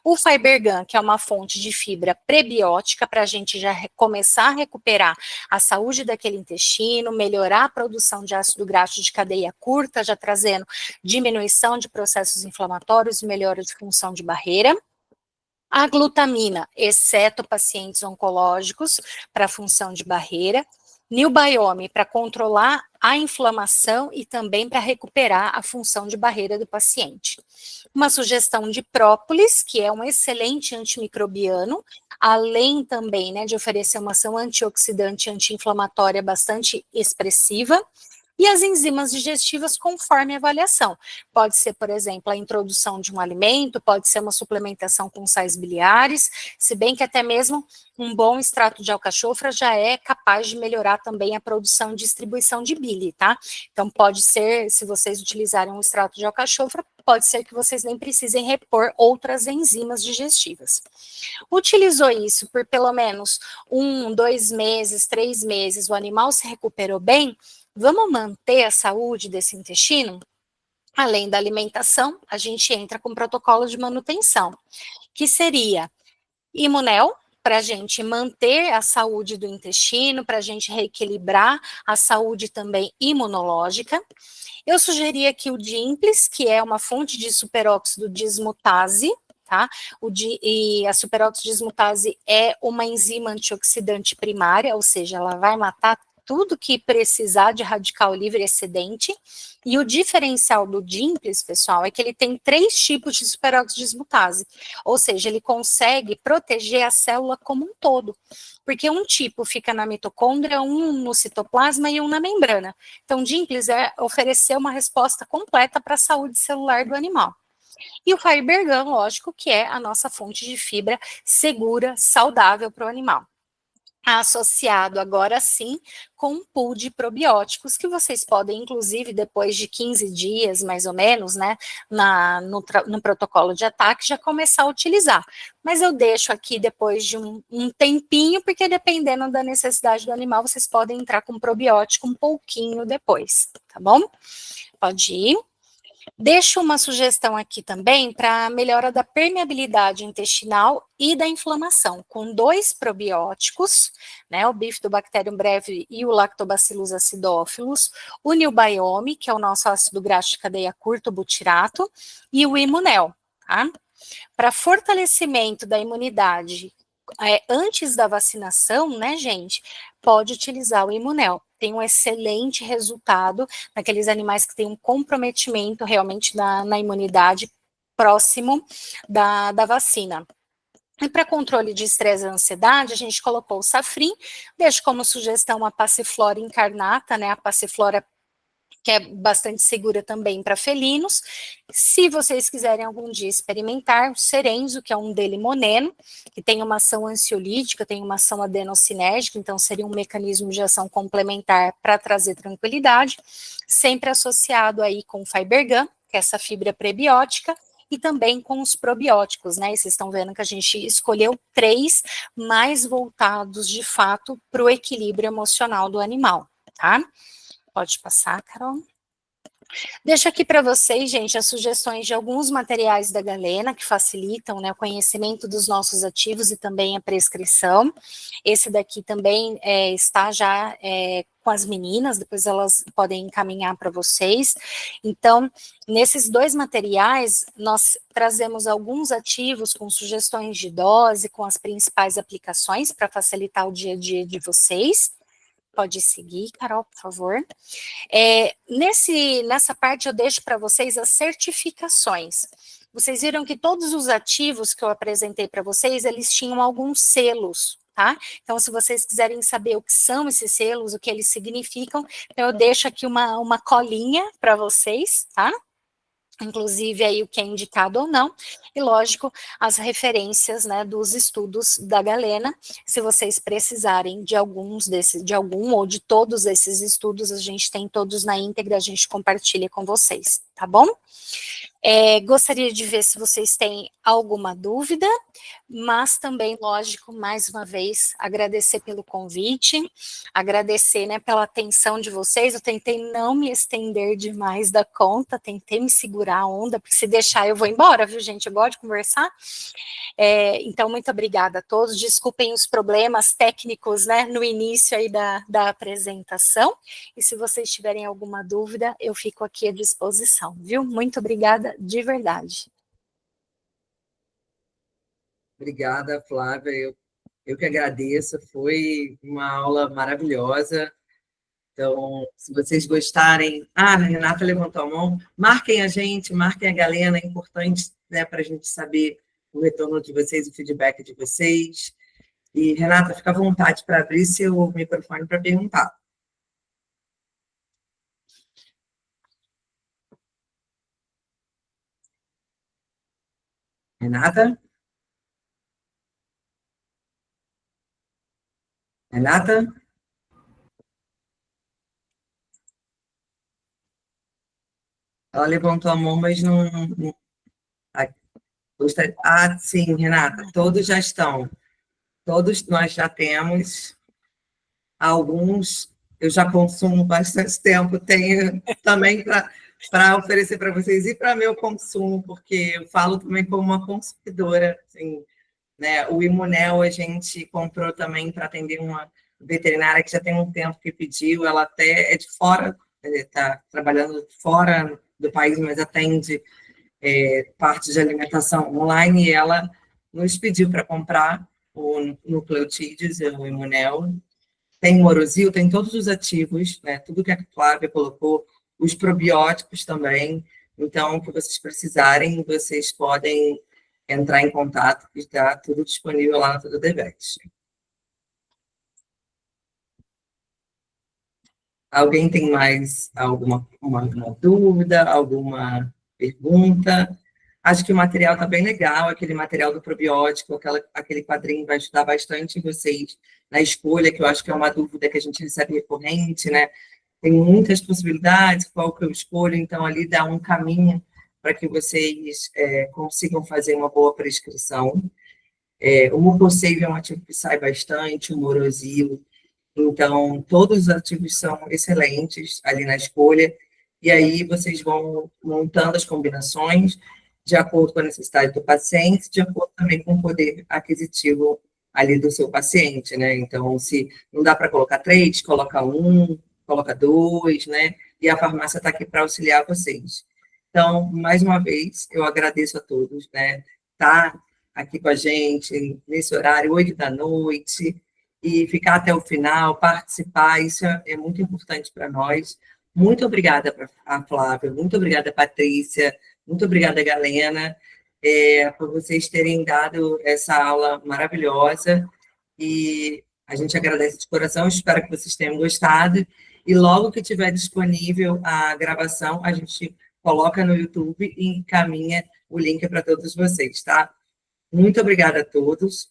O Fibergan, que é uma fonte de fibra prebiótica, para a gente já começar a recuperar a saúde daquele intestino, melhorar a produção de ácido graxo de cadeia curta, já trazendo diminuição de processos inflamatórios e melhora de função de barreira. A glutamina, exceto pacientes oncológicos, para função de barreira. Nilbiome, para controlar a inflamação e também para recuperar a função de barreira do paciente. Uma sugestão de própolis, que é um excelente antimicrobiano, além também, né, de oferecer uma ação antioxidante e anti-inflamatória bastante expressiva. E as enzimas digestivas conforme a avaliação. Pode ser, por exemplo, a introdução de um alimento, pode ser uma suplementação com sais biliares, se bem que até mesmo um bom extrato de alcachofra já é capaz de melhorar também a produção e distribuição de bile, tá? Então pode ser, se vocês utilizarem um extrato de alcachofra, pode ser que vocês nem precisem repor outras enzimas digestivas. Utilizou isso por pelo menos 1, 2 meses, 3 meses, o animal se recuperou bem. Vamos manter a saúde desse intestino? Além da alimentação, a gente entra com protocolo de manutenção, que seria Imunel, para a gente manter a saúde do intestino, para a gente reequilibrar a saúde também imunológica. Eu sugeri aqui o Dimples, que é uma fonte de superóxido dismutase, tá? E a superóxido dismutase é uma enzima antioxidante primária, ou seja, ela vai matar tudo que precisar de radical livre excedente. E o diferencial do Dimples, pessoal, é que ele tem 3 tipos de superóxido dismutase, ou seja, ele consegue proteger a célula como um todo, porque um tipo fica na mitocôndria, um no citoplasma e um na membrana. Então, Dimples oferecer uma resposta completa para a saúde celular do animal. E o Fibergan, lógico, que é a nossa fonte de fibra segura, saudável para o animal. Associado agora sim com um pool de probióticos que vocês podem, inclusive, depois de 15 dias, mais ou menos, né, no protocolo de ataque, já começar a utilizar. Mas eu deixo aqui depois de um tempinho, porque dependendo da necessidade do animal, vocês podem entrar com probiótico um pouquinho depois, tá bom? Pode ir. Deixo uma sugestão aqui também para a melhora da permeabilidade intestinal e da inflamação, com 2 probióticos, né, o Bifidobacterium breve e o Lactobacillus acidófilos, o Nilbiome, que é o nosso ácido graxo de cadeia curta, o butirato, e o Imunel, tá? Para fortalecimento da imunidade antes da vacinação, né, gente, pode utilizar o Imunel. Tem um excelente resultado naqueles animais que têm um comprometimento realmente na imunidade próximo da vacina. E para controle de estresse e ansiedade, a gente colocou o Safrin, deixo como sugestão a Passiflora incarnata, né, a Passiflora que é bastante segura também para felinos. Se vocês quiserem algum dia experimentar, o Serenzo, que é um delimoneno, que tem uma ação ansiolítica, tem uma ação adenocinérgica, então seria um mecanismo de ação complementar para trazer tranquilidade, sempre associado aí com o Fibergan, que é essa fibra prebiótica, e também com os probióticos, né? E vocês estão vendo que a gente escolheu 3 mais voltados, de fato, para o equilíbrio emocional do animal, tá? Pode passar, Carol. Deixo aqui para vocês, gente, as sugestões de alguns materiais da Galena que facilitam, né, o conhecimento dos nossos ativos e também a prescrição. Esse daqui também está já com as meninas, depois elas podem encaminhar para vocês. Então, nesses 2 materiais, nós trazemos alguns ativos com sugestões de dose, com as principais aplicações para facilitar o dia a dia de vocês. Pode seguir, Carol, por favor. Nessa parte eu deixo para vocês as certificações. Vocês viram que todos os ativos que eu apresentei para vocês, eles tinham alguns selos, tá? Então, se vocês quiserem saber o que são esses selos, o que eles significam, eu deixo aqui uma colinha para vocês, tá? Inclusive aí o que é indicado ou não, e lógico, as referências, né, dos estudos da Galena. Se vocês precisarem de algum ou de todos esses estudos, a gente tem todos na íntegra, a gente compartilha com vocês, tá bom? Gostaria de ver se vocês têm alguma dúvida, mas também, lógico, mais uma vez, agradecer pelo convite, agradecer, né, pela atenção de vocês. Eu tentei não me estender demais da conta, tentei me segurar a onda, porque se deixar eu vou embora, viu, gente? Eu gosto de conversar. Então, muito obrigada a todos. Desculpem os problemas técnicos, né, no início aí da apresentação. E se vocês tiverem alguma dúvida, eu fico aqui à disposição, viu? Muito obrigada de verdade. Obrigada, Flávia. Eu que agradeço. Foi uma aula maravilhosa. Então, se vocês gostarem... a Renata levantou a mão. Marquem a gente, marquem a Galena. É importante, né, para a gente saber o retorno de vocês, o feedback de vocês. E, Renata, fica à vontade para abrir seu microfone para perguntar. Renata? Renata? Ela levantou a mão, mas não... sim, Renata, todos já estão. Todos nós já temos. Alguns eu já consumo bastante tempo, tenho também para oferecer para vocês e para meu consumo, porque eu falo também como uma consumidora, assim, né? O Imunel a gente comprou também para atender uma veterinária que já tem um tempo que pediu, ela até é de fora, está trabalhando fora do país, mas atende parte de alimentação online, e ela nos pediu para comprar o nucleotídeos, o Imunel. Tem o Morosil, tem todos os ativos, né? Tudo que a Flávia colocou, os probióticos também. Então, o que vocês precisarem, vocês podem entrar em contato, que está tudo disponível lá na Tudo Devet. Alguém tem mais alguma uma dúvida, alguma pergunta? Acho que o material está bem legal, aquele material do probiótico, aquele quadrinho vai ajudar bastante vocês na escolha, que eu acho que é uma dúvida que a gente recebe recorrente, né? Tem muitas possibilidades, qual que eu escolho, então ali dá um caminho para que vocês consigam fazer uma boa prescrição. O mucoceio é um ativo que sai bastante, o morosil, então todos os ativos são excelentes ali na escolha, e aí vocês vão montando as combinações de acordo com a necessidade do paciente, de acordo também com o poder aquisitivo ali do seu paciente, né? Então, se não dá para colocar 3, coloca 1, coloca 2, né? E a farmácia está aqui para auxiliar vocês. Então, mais uma vez, eu agradeço a todos, né? Tá aqui com a gente nesse horário, 8 da noite, e ficar até o final, participar, isso é muito importante para nós. Muito obrigada a Flávia, muito obrigada, Patrícia, muito obrigada, Galena, por vocês terem dado essa aula maravilhosa, e a gente agradece de coração, espero que vocês tenham gostado, e logo que tiver disponível a gravação, a gente coloca no YouTube e encaminha o link para todos vocês, tá? Muito obrigada a todos,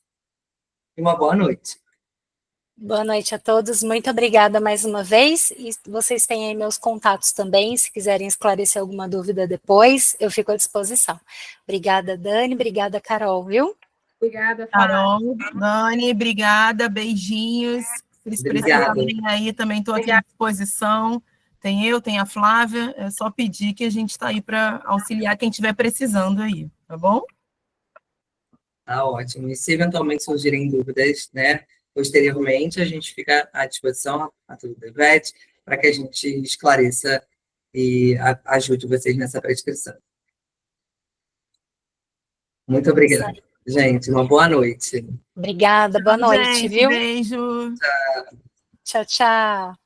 e uma boa noite. Boa noite a todos, muito obrigada mais uma vez, e vocês têm aí meus contatos também, se quiserem esclarecer alguma dúvida depois, eu fico à disposição. Obrigada, Dani, obrigada, Carol, viu? Obrigada, Carol. Dani, obrigada, beijinhos. Se eles precisarem aí, também estou aqui à disposição. Tem eu, tem a Flávia, é só pedir que a gente está aí para auxiliar quem estiver precisando aí, tá bom? Tá ótimo. E se eventualmente surgirem dúvidas, né, posteriormente, a gente fica à disposição, a Tudo Devet, para que a gente esclareça e ajude vocês nessa prescrição. Muito obrigada, gente. Uma boa noite. Obrigada, boa noite, gente, viu? Beijo. Tchau, tchau.